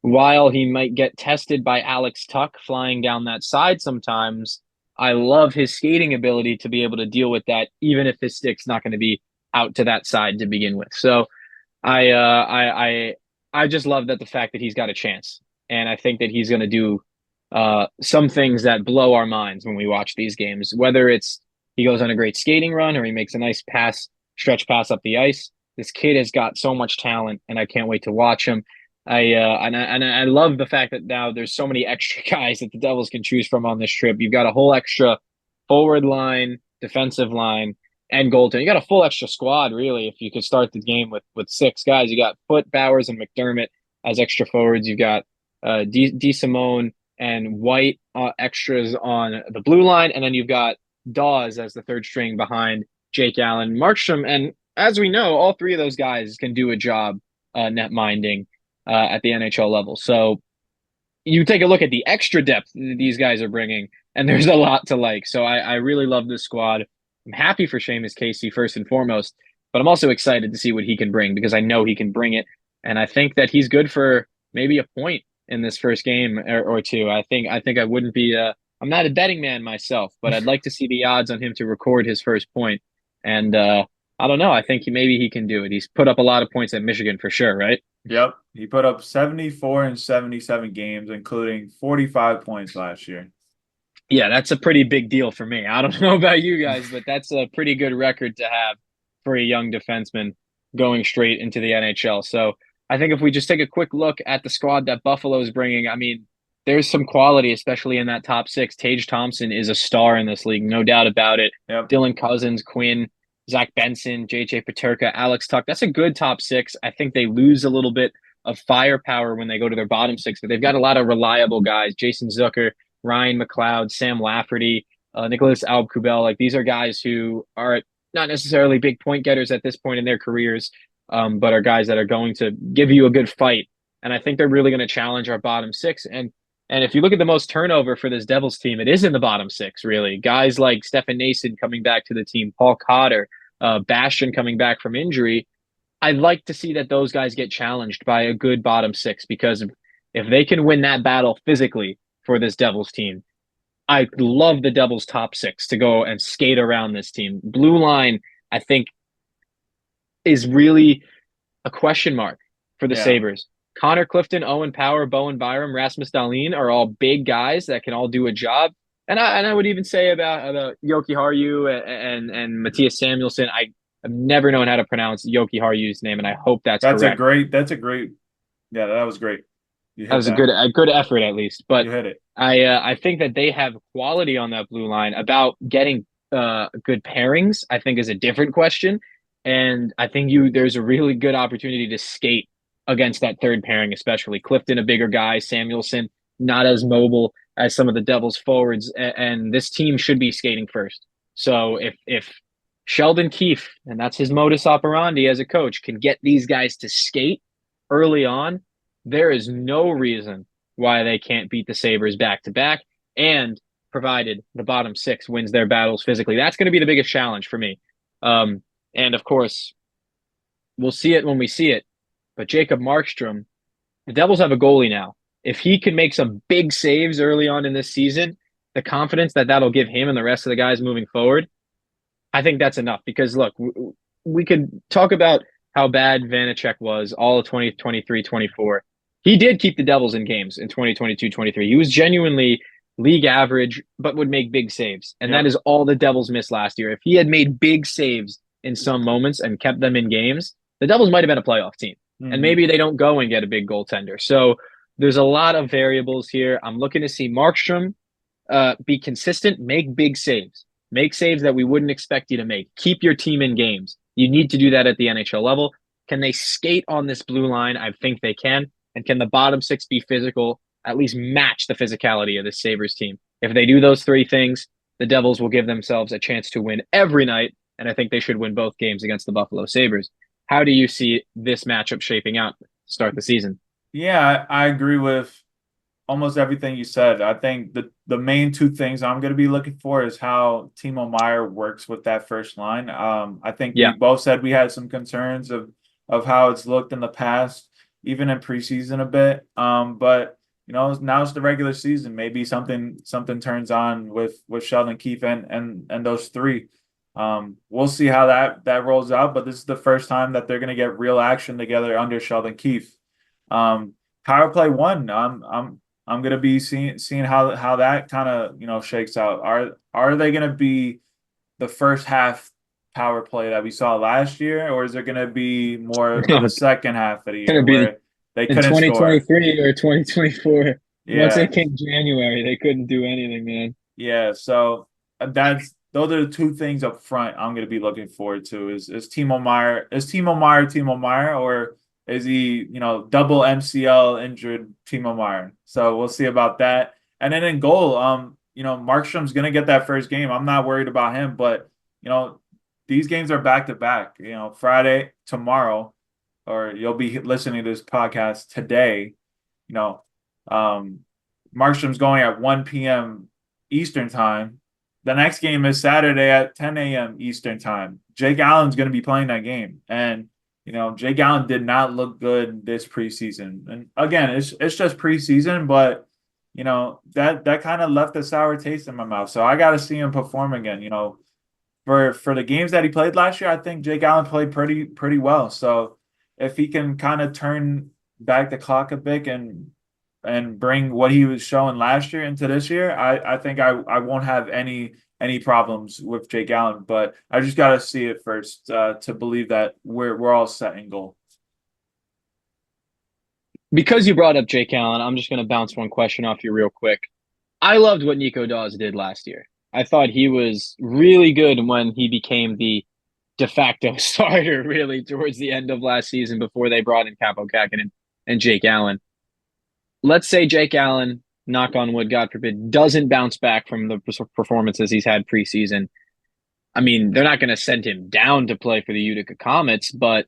while he might get tested by Alex Tuck flying down that side sometimes, I love his skating ability to be able to deal with that, even if his stick's not going to be out to that side to begin with. So I just love that the fact that he's got a chance, and I think that he's going to do some things that blow our minds when we watch these games. Whether it's he goes on a great skating run or he makes a nice stretch pass up the ice. This kid has got so much talent, and I can't wait to watch him. I love the fact that now there's so many extra guys that the Devils can choose from on this trip. You've got a whole extra forward line, defensive line, and goaltender. You got a full extra squad, really. If you could start the game with six guys, you got Foote, Bowers, and McDermott as extra forwards. You've got DeSimone and White extras on the blue line, and then you've got Dawes as the third string behind Jake Allen, Markstrom, and as we know, all three of those guys can do a job net minding at the NHL level. So you take a look at the extra depth these guys are bringing, and there's a lot to like. So I really love this squad. I'm happy for Seamus Casey first and foremost, but I'm also excited to see what he can bring because I know he can bring it, and I think that he's good for maybe a point in this first game or two. I think I wouldn't be. I'm not a betting man myself, but I'd like to see the odds on him to record his first point. And I don't know. I think maybe he can do it. He's put up a lot of points at Michigan for sure, right? Yep. He put up 74 in 77 games, including 45 points last year. Yeah, that's a pretty big deal for me. I don't know about you guys, but that's a pretty good record to have for a young defenseman going straight into the NHL. So I think if we just take a quick look at the squad that Buffalo is bringing, I mean, there's some quality, especially in that top six. Tage Thompson is a star in this league, no doubt about it. Yep. Dylan Cousins, Quinn, Zach Benson, JJ Paterka, Alex Tuck. That's a good top six. I think they lose a little bit of firepower when they go to their bottom six, but they've got a lot of reliable guys. Jason Zucker, Ryan McLeod, Sam Lafferty, Nicholas Alb-Kubel. Like these are guys who are not necessarily big point getters at this point in their careers, but are guys that are going to give you a good fight. And I think they're really going to challenge our bottom six. And if you look at the most turnover for this Devils team, it is in the bottom six, really. Guys like Stefan Nason coming back to the team, Paul Cotter, Bastian coming back from injury. I'd like to see that those guys get challenged by a good bottom six because if they can win that battle physically for this Devils team, I love the Devils top six to go and skate around this team. Blue line, I think, is really a question mark for the Yeah. Sabres. Connor Clifton, Owen Power, Bowen Byram, Rasmus Dahlin are all big guys that can all do a job. And I would even say about Yoki Haru and Matthias Samuelson. I've never known how to pronounce Yoki Haru's name, and I hope that's correct. That's a great, yeah, that was great. You That hit was that. a good effort at least. But You hit it. I think that they have quality on that blue line. About getting good pairings, I think is a different question. And I think there's a really good opportunity to skate against that third pairing, especially Clifton, a bigger guy, Samuelson, not as mobile as some of the Devils forwards, and this team should be skating first. So if Sheldon Keefe, and that's his modus operandi as a coach, can get these guys to skate early on, there is no reason why they can't beat the Sabres back to back, and provided the bottom six wins their battles physically. That's going to be the biggest challenge for me. And of course, we'll see it when we see it. But Jacob Markstrom, the Devils have a goalie now. If he can make some big saves early on in this season, the confidence that that'll give him and the rest of the guys moving forward, I think that's enough. Because look, we could talk about how bad Vanacek was all of 2023-24. He did keep the Devils in games in 2022-23. He was genuinely league average, but would make big saves. And that Yep. is all the Devils missed last year. If he had made big saves in some moments and kept them in games, the Devils might have been a playoff team. And Mm-hmm. maybe they don't go and get a big goaltender. So there's a lot of variables here. I'm looking to see Markstrom be consistent, make big saves, make saves that we wouldn't expect you to make. Keep your team in games. You need to do that at the NHL level. Can they skate on this blue line? I think they can. And can the bottom six be physical, at least match the physicality of the Sabres team? If they do those three things, the Devils will give themselves a chance to win every night. And I think they should win both games against the Buffalo Sabres. How do you see this matchup shaping out to start the season? Yeah, I agree with almost everything you said. I think the main two things I'm going to be looking for is how Timo Meyer works with that first line. I think we Yeah. both said we had some concerns of how it's looked in the past, even in preseason a bit. But now it's the regular season. Maybe something turns on with Sheldon Keefe and those three. We'll see how that rolls out. But this is the first time that they're going to get real action together under Sheldon Keefe. Power play one. I'm gonna be seeing how that kind of shakes out. Are they gonna be the first half power play that we saw last year, or is it gonna be more of the It's second half of the going year to be where they in couldn't score? 2023 or 2024. Once Yeah, it came January, they couldn't do anything, man. yeah. So those are the two things up front I'm gonna be looking forward to. Is Timo Meyer, or is he, double MCL injured Timo Meyer? So we'll see about that. And then in goal, Markstrom's going to get that first game. I'm not worried about him, but, you know, these games are back to back. Friday, tomorrow, or you'll be listening to this podcast today. You know, um, Markstrom's going at 1 p.m. Eastern time. The next game is Saturday at 10 a.m. Eastern time. Jake Allen's going to be playing that game, and Jake Allen did not look good this preseason. And again, it's just preseason, but that kind of left a sour taste in my mouth. So I got to see him perform again. For the games that he played last year, I think Jake Allen played pretty well. So if he can kind of turn back the clock a bit and bring what he was showing last year into this year, I think I won't have any problems with Jake Allen. But I just got to see it first to believe that we're all set in goal. Because you brought up Jake Allen, I'm just going to bounce one question off you real quick. I loved what Nico Dawes did last year. I thought he was really good when he became the de facto starter, really, towards the end of last season before they brought in Capo Kakinen and Jake Allen. Let's say Jake Allen, knock on wood, God forbid, doesn't bounce back from the performances he's had preseason. I mean, they're not going to send him down to play for the Utica Comets, but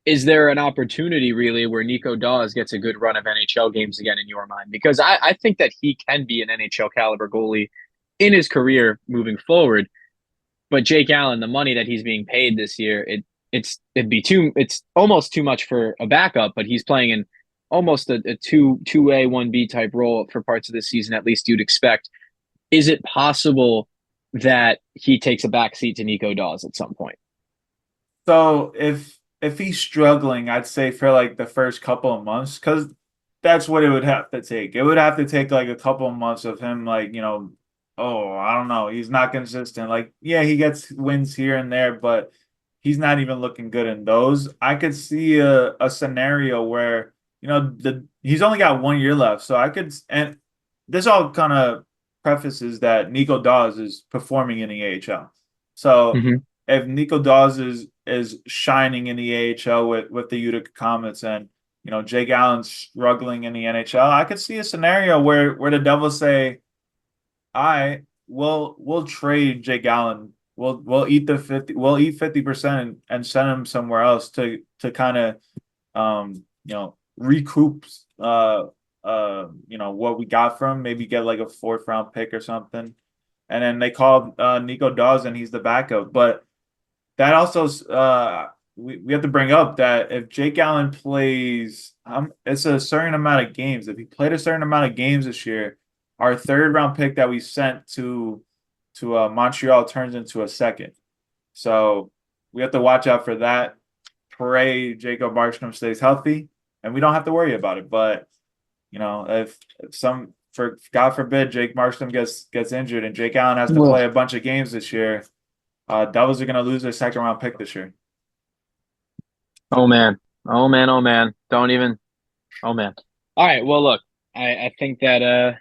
is there an opportunity really where Nico Dawes gets a good run of NHL games again in your mind? Because I think that he can be an NHL caliber goalie in his career moving forward. But Jake Allen, the money that he's being paid this year, it's almost too much for a backup, but he's playing in almost a two A, 1B type role for parts of this season, at least you'd expect. Is it possible that he takes a backseat to Nico Dawes at some point? So if he's struggling, I'd say for like the first couple of months, because that's what it would have to take. It would have to take like a couple of months of him, like, oh, I don't know, he's not consistent. Like, yeah, he gets wins here and there, but he's not even looking good in those. I could see a scenario where, he's only got 1 year left. So and this all kind of prefaces that Nico Dawes is performing in the AHL. So Mm-hmm. if Nico Dawes is shining in the AHL with the Utica Comets, and Jake Allen's struggling in the NHL, I could see a scenario where the Devils say, we'll trade Jake Allen. We'll eat 50% and send him somewhere else to kind of recoup what we got from him, maybe get like a 4th-round pick or something. And then they called Nico Dawes, and he's the backup. But that also we have to bring up that if Jake Allen plays, it's a certain amount of games. If he played a certain amount of games this year, our 3rd-round pick that we sent to Montreal turns into a 2nd. So we have to watch out for that. Pray Jacob Markstrom stays healthy, and we don't have to worry about it. But if for God forbid Jake Markstrom gets injured and Jake Allen has to play a bunch of games this year, Devils are going to lose their 2nd-round pick this year. Oh man. Oh man. Oh man. Don't even. Oh man. All right. Well, look, I think that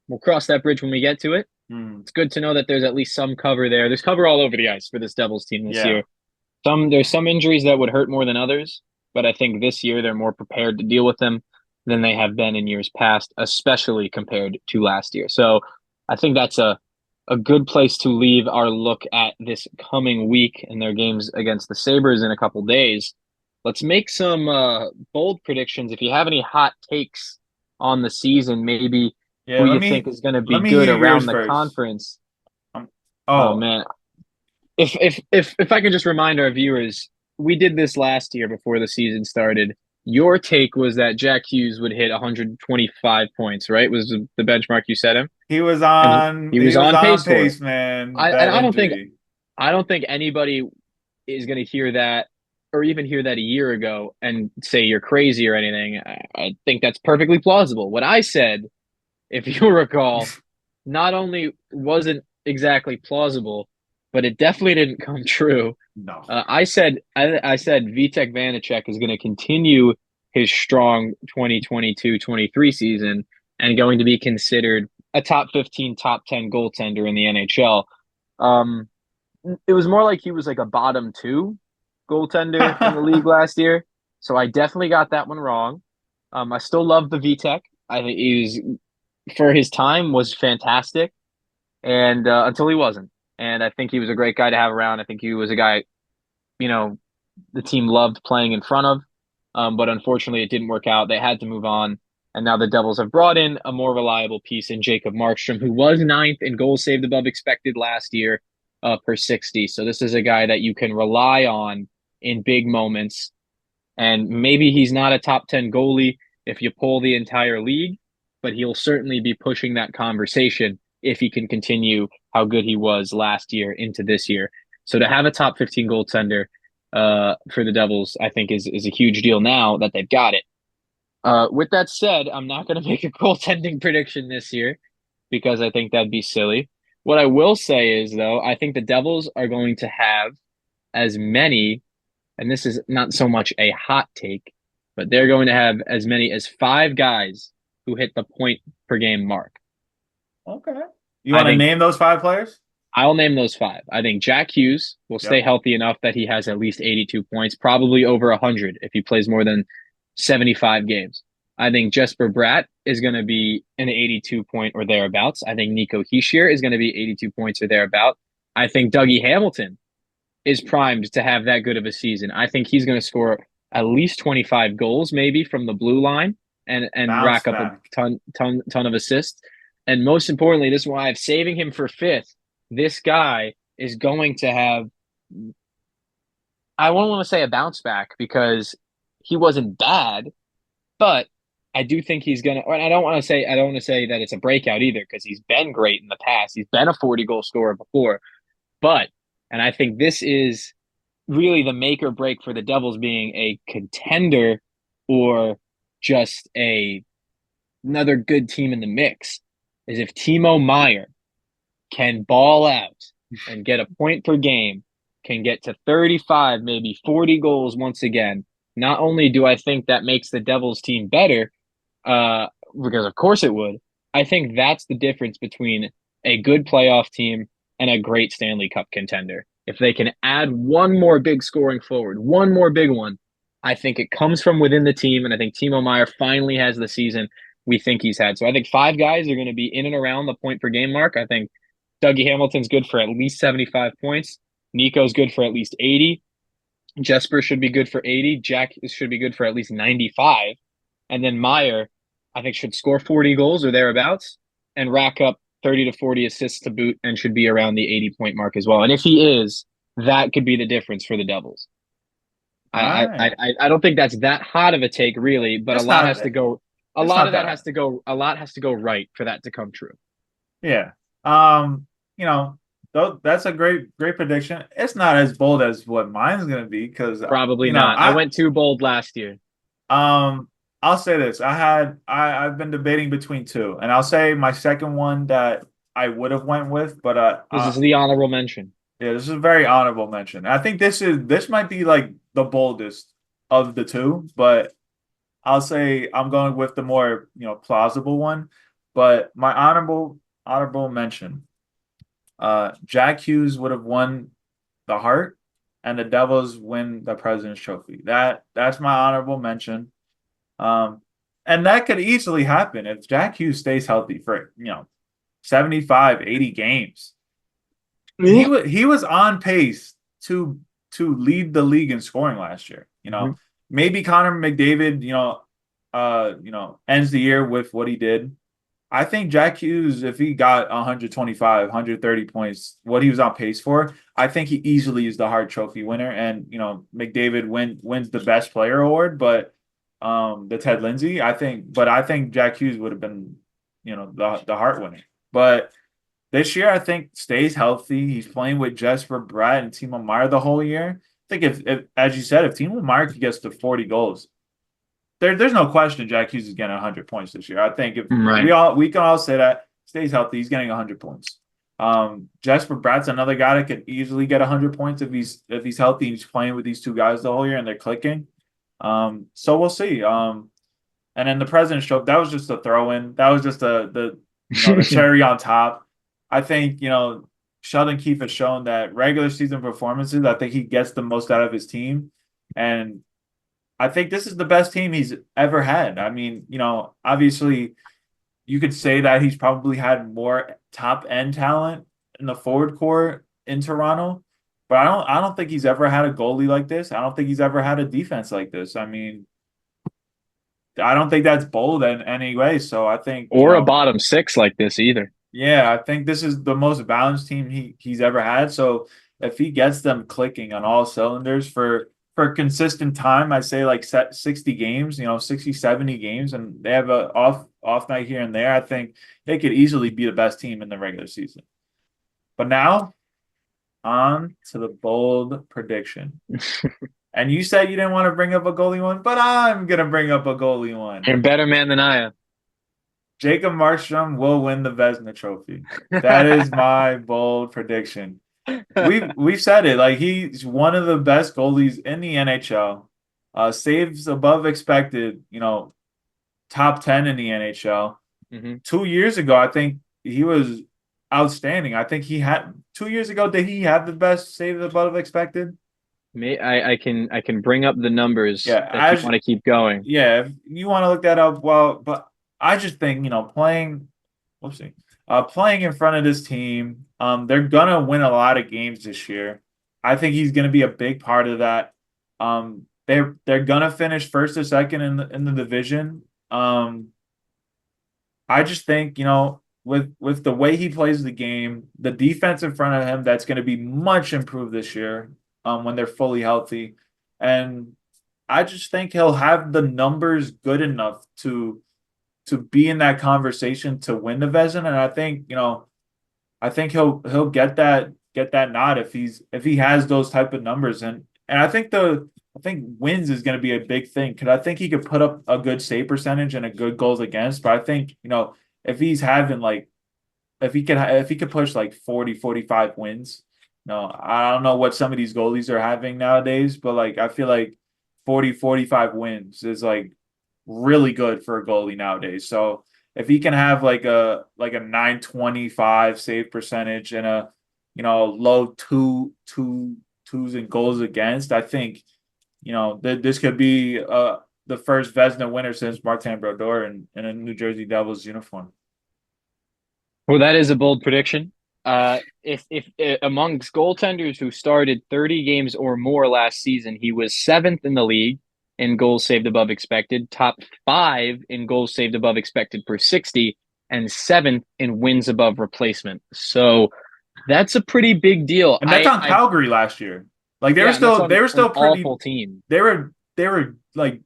we'll cross that bridge when we get to it. It's good to know that there's at least some cover there. There's cover all over the ice for this Devils team this year. There's some injuries that would hurt more than others, but I think this year they're more prepared to deal with them than they have been in years past, especially compared to last year. So I think that's a good place to leave our look at this coming week and their games against the Sabres in a couple days. Let's make some bold predictions. If you have any hot takes on the season, maybe who you think is going to be good around the conference. Oh man. If I can just remind our viewers, we did this last year before the season started. Your take was that Jack Hughes would hit 125 points, right? Was the benchmark you set him? He was on pace, man. I don't think anybody is going to hear that or even hear that a year ago and say you're crazy or anything. I think that's perfectly plausible. What I said, if you recall, not only wasn't exactly plausible, but it definitely didn't come true. No. I said Vitek Vanacek is going to continue his strong 2022-23 season and going to be considered a top 15, top 10 goaltender in the NHL. It was more like he was like a bottom 2 goaltender in the league last year. So I definitely got that one wrong. I still love the Vitek. I think he was, for his time, was fantastic. and until he wasn't. And I think he was a great guy to have around. I think he was a guy, you know, the team loved playing in front of. But unfortunately, it didn't work out. They had to move on. And now the Devils have brought in a more reliable piece in Jacob Markstrom, who was ninth in goals saved above expected last year per 60. So this is a guy that you can rely on in big moments. And maybe he's not a top 10 goalie if you pull the entire league, but he'll certainly be pushing that conversation if he can continue how good he was last year into this year. So to have a top 15 goaltender for the Devils, I think is a huge deal now that they've got it. With that said, I'm not going to make a goaltending prediction this year because I think that'd be silly. What I will say is, though, I think the Devils are going to have as many, and this is not so much a hot take, but they're going to have as many as five guys who hit the point per game mark. Okay. You I want to think name those five players? I'll name those five. I think Jack Hughes will stay Yep. healthy enough that he has at least 82 points, probably over 100 if he plays more than 75 games. I think Jesper Bratt is going to be an 82 point or thereabouts. I think Nico Hischier is going to be 82 points or thereabout. I think Dougie Hamilton is primed to have that good of a season. I think he's going to score at least 25 goals, maybe from the blue line, and Bounce rack up a back. ton of assists. And most importantly, this is why I'm saving him for fifth. This guy is going to have, I won't want to say a bounce back because he wasn't bad, but I do think he's gonna. And I don't want to say that it's a breakout either because he's been great in the past. He's been a 40 goal scorer before, but and I think this is really the make or break for the Devils being a contender or just a another good team in the mix is if Timo Meyer can ball out and get a point per game, can get to 35, maybe 40 goals once again. Not only do I think that makes the Devils team better, because of course it would, I think that's the difference between a good playoff team and a great Stanley Cup contender. If they can add one more big scoring forward, one more big one, I think it comes from within the team. And I think Timo Meyer finally has the season we think he's had. So I think five guys are going to be in and around the point per game mark. I think Dougie Hamilton's good for at least 75 points. Nico's good for at least 80. Jesper should be good for 80. Jack should be good for at least 95. And then Meyer, I think, should score 40 goals or thereabouts and rack up 30 to 40 assists to boot and should be around the 80 point mark as well. And if he is, that could be the difference for the Devils. All right. I don't think that's that hot of a take, really, but a It's lot not. has to go. A It's lot not of that that. has to go. A lot has to go right for that to come true. Yeah. You know, that's a great prediction. It's not as bold as what mine's gonna be because Probably you know, not. I went too bold last year. um I'll say this. I've been debating between two, and I'll say my second one that I would have went with, but This is the honorable mention. yeah, this is a very honorable mention. I think this might be like the boldest of the two, but I'll say I'm going with the more, plausible one. But my honorable mention, Jack Hughes would have won the Hart, and the Devils win the President's Trophy. That's my honorable mention. Um, and that could easily happen if Jack Hughes stays healthy for 75, 80 games. He was on pace to lead the league in scoring last year. Maybe Connor McDavid, ends the year with what he did. I think Jack Hughes, if he got 125, 130 points, what he was on pace for, I think he easily is the Hart Trophy winner. And McDavid wins the Best Player award, but the Ted Lindsay, I think Jack Hughes would have been, the Hart winner. But this year, I think stays healthy. He's playing with Jesper Bratt and Timo Meyer the whole year. I think if as you said, if Timo Meyer gets to 40 goals, there's no question Jack Hughes is getting 100 points this year. I think if Right. we can all say that stays healthy, he's getting 100 points. Jesper Bratt's another guy that could easily get 100 points if he's healthy and he's playing with these two guys the whole year and they're clicking. So we'll see. And then the President's Trophy, that was just a throw in. That was just the cherry on top. I think Sheldon Keefe has shown that regular season performances, I think he gets the most out of his team. And I think this is the best team he's ever had. I mean, obviously, you could say that he's probably had more top end talent in the forward core in Toronto. But I don't think he's ever had a goalie like this. I don't think he's ever had a defense like this. I mean, I don't think that's bold in any way. So I think, Or a bottom six like this either. yeah, I think this is the most balanced team he's ever had. So if he gets them clicking on all cylinders for consistent time, I'd say like 60 games, 60, 70 games, and they have a off night here and there, I think they could easily be the best team in the regular season. But now on to the bold prediction. And you said you didn't want to bring up a goalie one, but I'm gonna bring up a goalie one. You're a better man than I am. Jacob Markstrom will win the Vezina Trophy. That is my bold prediction. We've said it. Like, he's one of the best goalies in the NHL. Saves above expected. Top 10 in the NHL. 2 years ago, I think he was outstanding. I think he had 2 years ago. Did he have the best saves above expected? I can bring up the numbers Yeah, if you want to keep going. yeah. If you want to look that up, well, but I just think playing in front of this team, they're gonna win a lot of games this year. I think he's gonna be a big part of that. They're gonna finish first or second in the division. I just think, with the way he plays the game, the defense in front of him, that's gonna be much improved this year, when they're fully healthy. And I just think he'll have the numbers good enough to be in that conversation to win the Vezina. And I think he'll get that nod if he has those type of numbers. And I think wins is going to be a big thing, because I think he could put up a good save percentage and a good goals against. But I think, if he's having like if he could push like 40, 45 wins. No, I don't know what some of these goalies are having nowadays, but like I feel like 40, 45 wins is like really good for a goalie nowadays. So if he can have like a 925 save percentage and a low twos and goals against, I think this could be the first Vezina winner since Martin Brodeur in a New Jersey Devils uniform. Well, that is a bold prediction. If amongst goaltenders who started 30 games or more last season, he was seventh in the league in goals saved above expected, top five in goals saved above expected per 60, and seventh in wins above replacement. So that's a pretty big deal. And that's on Calgary last year. Like they were still pretty awful team. They were like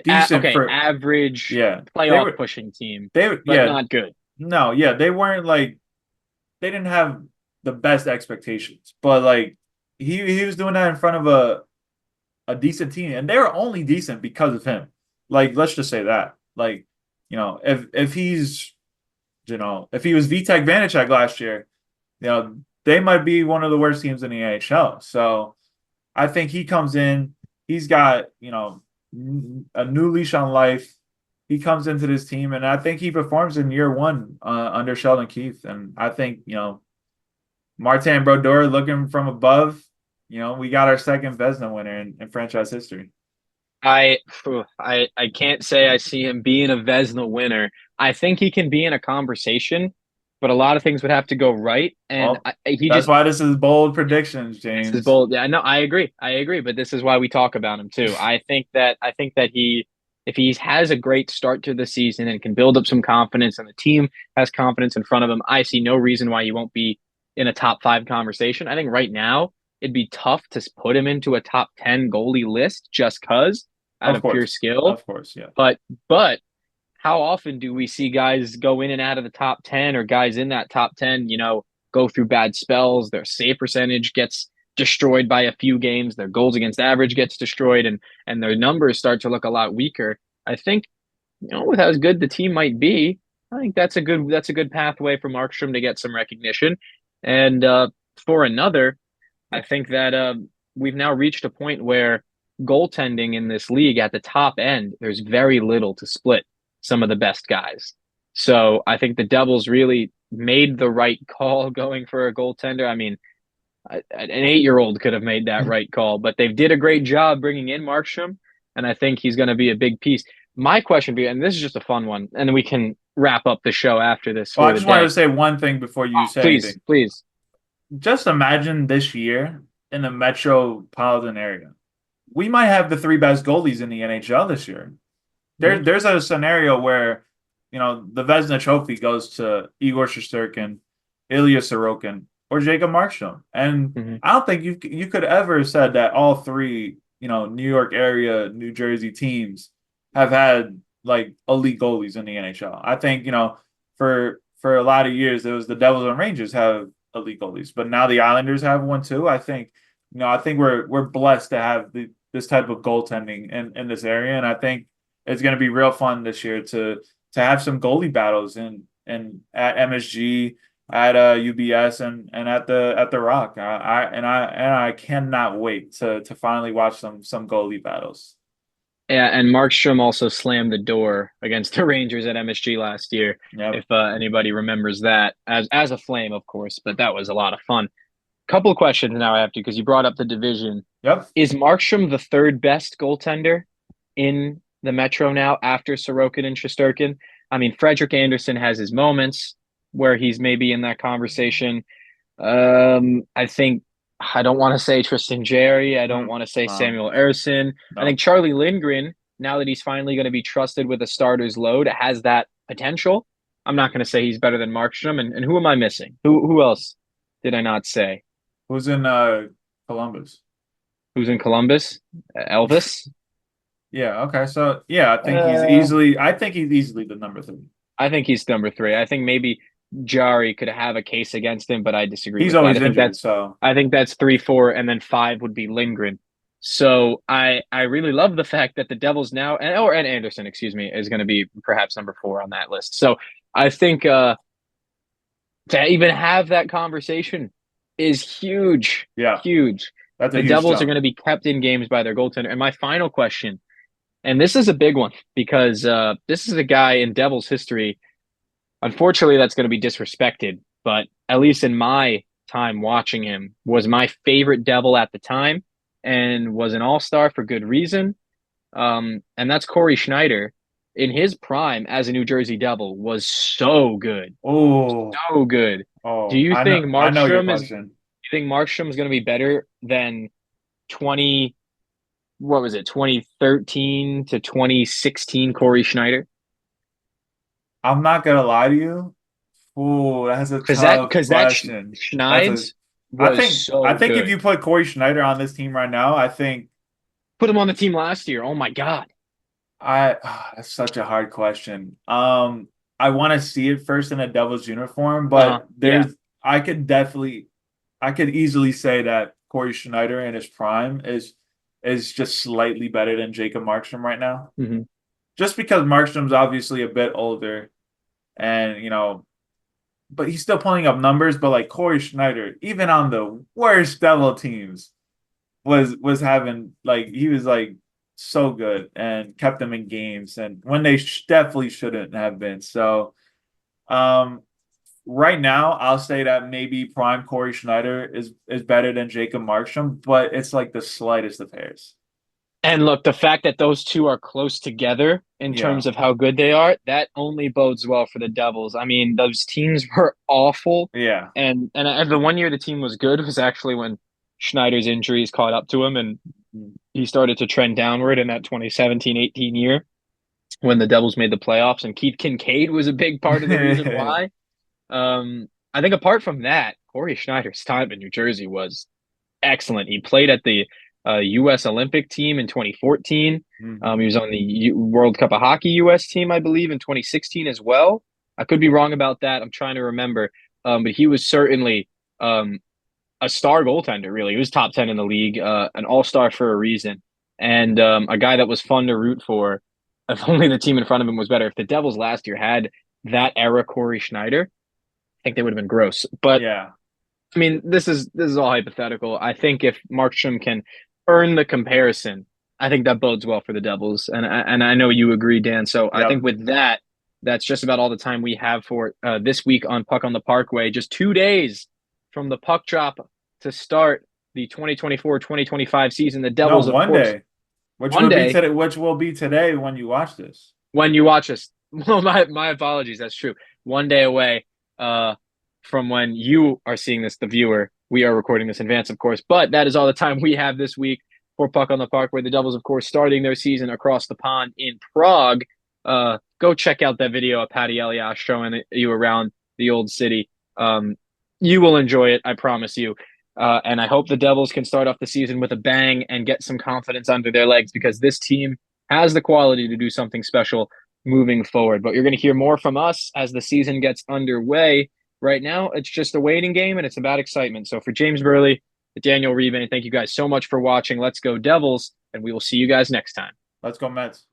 decent for average playoff pushing team. But not good. No, yeah, they weren't like they didn't have the best expectations, but like he was doing that in front of a decent team, and they were only decent because of him. Like, let's just say that. Like, if he's if he was Vitek Vanacek last year, they might be one of the worst teams in the NHL. So I think he comes in, he's got, a new leash on life. He comes into this team, and I think he performs in year one under Sheldon Keefe. And I think, Martin Brodeur looking from above, we got our second Vezina winner in franchise history. I can't say I see him being a Vezina winner. I think he can be in a conversation, but a lot of things would have to go right. And that's why this is bold predictions, James. This is bold. Yeah, no, I agree. But this is why we talk about him too. I think that if he has a great start to the season and can build up some confidence, and the team has confidence in front of him, I see no reason why he won't be in a top 5 conversation. I think right now it'd be tough to put him into a top 10 goalie list just because out of pure skill. Of course, yeah. But how often do we see guys go in and out of the top 10, or guys in that top 10, go through bad spells, their save percentage gets destroyed by a few games, their goals against average gets destroyed, and their numbers start to look a lot weaker. I think, with how good the team might be, I think that's a good pathway for Markstrom to get some recognition. And for another, I think that we've now reached a point where goaltending in this league at the top end, there's very little to split some of the best guys. So I think the Devils really made the right call going for a goaltender. I mean, an 8-year-old could have made that right call, but they did a great job bringing in Markstrom, and I think he's going to be a big piece. My question for you, and this is just a fun one, and we can wrap up the show after this Well, I for the just wanted to day. say one thing before you say Please, anything. please. Just imagine this year in the metropolitan area. We might have the three best goalies in the NHL this year. Mhm. There's a scenario where, the Vezina Trophy goes to Igor Shesterkin, Ilya Sorokin, or Jacob Markstrom. And Mhm. I don't think you could ever have said that all three, New York area, New Jersey teams have had like elite goalies in the NHL. I think, for a lot of years it was the Devils and Rangers have elite goalies, but now the Islanders have one too. I think we're blessed to have this type of goaltending in this area, and I think it's going to be real fun this year to have some goalie battles and at MSG, at UBS, and at the Rock. I cannot wait to finally watch some goalie battles. Yeah, and Markstrom also slammed the door against the Rangers at MSG last year. Yep. If anybody remembers that, as a Flame, of course, but that was a lot of fun. Couple of questions now I have to because you brought up the division. Yep. Is Markstrom the third best goaltender in the Metro now after Sorokin and Shesterkin? I mean, Frederick Anderson has his moments where he's maybe in that conversation. I think I don't want to say Tristan Jerry. I don't Mm, want to say no, Samuel Ersson. I think no. Charlie Lindgren, now that he's finally going to be trusted with a starter's load, has that potential. I'm not going to say he's better than Markstrom. And who am I missing? Who else did I not say? Who's in Columbus? Who's in Columbus? Elvis. Yeah. Okay. So yeah, Uh, I think he's easily the number three. I think he's number three. I think maybe Jari could have a case against him, but I disagree He's with that. always injured, so I think that's three, four, and then five would be Lindgren. So I really love the fact that the Devils now and Anderson, excuse me, is going to be perhaps number four on that list. So I think to even have that conversation is huge, yeah, huge. that's a The huge Devils are jump. going to be kept in games by their goaltender. And my final question, and this is a big one because this is a guy in Devils history. Unfortunately, that's going to be disrespected, but at least in my time watching him, was my favorite Devil at the time and was an all-star for good reason. And that's Corey Schneider. In his prime as a New Jersey Devil was so good. Oh, So good. Do oh, you think I know your Markstrom is question. you think Markstrom's going to be better than 20 what was it, 2013 to 2016 Corey Schneider? I'm not gonna lie to you. Oh, that's a tough Because that question. That's a. Schneid's I was think I so think if good. you put Corey Schneider on this team right now, I think Put him on the team last year. Oh my God. that's such a hard question. I want to see it first in a Devils uniform, Uh-huh. but Yeah. I could definitely, I could easily say that Corey Schneider in his prime is just slightly better than Jacob Markstrom right now. Hmm. Just because Markstrom's obviously a bit older, and but he's still pulling up numbers. But like Corey Schneider, even on the worst Devil teams, was having like he was like so good and kept them in games and when they definitely shouldn't have been. So um right now I'll say that maybe prime Corey Schneider is better than Jacob Markstrom, but it's like the slightest of hairs. And look, the fact that those two are close together in Yeah. terms of how good they are, that only bodes well for the Devils. I mean, those teams were awful. Yeah. And the one year the team was good was actually when Schneider's injuries caught up to him and he started to trend downward in that 2017-18 year when the Devils made the playoffs. And Keith Kincaid was a big part of the reason why. I think apart from that, Corey Schneider's time in New Jersey was excellent. He played at the U.S. Olympic team in 2014. Mhm. He was on the World Cup of Hockey U.S. team, I believe, in 2016 as well. I could be wrong about that. I'm trying to remember. But he was certainly a star goaltender, really. He was top 10 in the league, an all-star for a reason, and a guy that was fun to root for. If only the team in front of him was better. If the Devils last year had that era Corey Schneider, I think they would have been gross. But Yeah. I mean, this is all hypothetical. I think if Markstrom can earn the comparison, I think that bodes well for the Devils, and I know you agree, Dan. So I think Yep. with that, that's just about all the time we have for this week on Puck on the Parkway. Just 2 days from the puck drop to start the 2024-2025 season. The No, Devils, of one course, day, which one will be day today, which will be today when you watch this. when you watch us. Well, my apologies. That's true. One day away uh, from when you are seeing this, the viewer. We are recording this in advance, of course, but that is all the time we have this week for Puck on the Park, where the Devils, of course, starting their season across the pond in Prague. Go check out that video of Patty Elias showing you around the old city. You will enjoy it, I promise you. And I hope the Devils can start off the season with a bang and get some confidence under their legs, because this team has the quality to do something special moving forward. But you're going to hear more from us as the season gets underway. Right now, it's just a waiting game and it's about excitement. So for James Burley, Daniel Rebane, thank you guys so much for watching. Let's go Devils, and we will see you guys next time. Let's go Mets.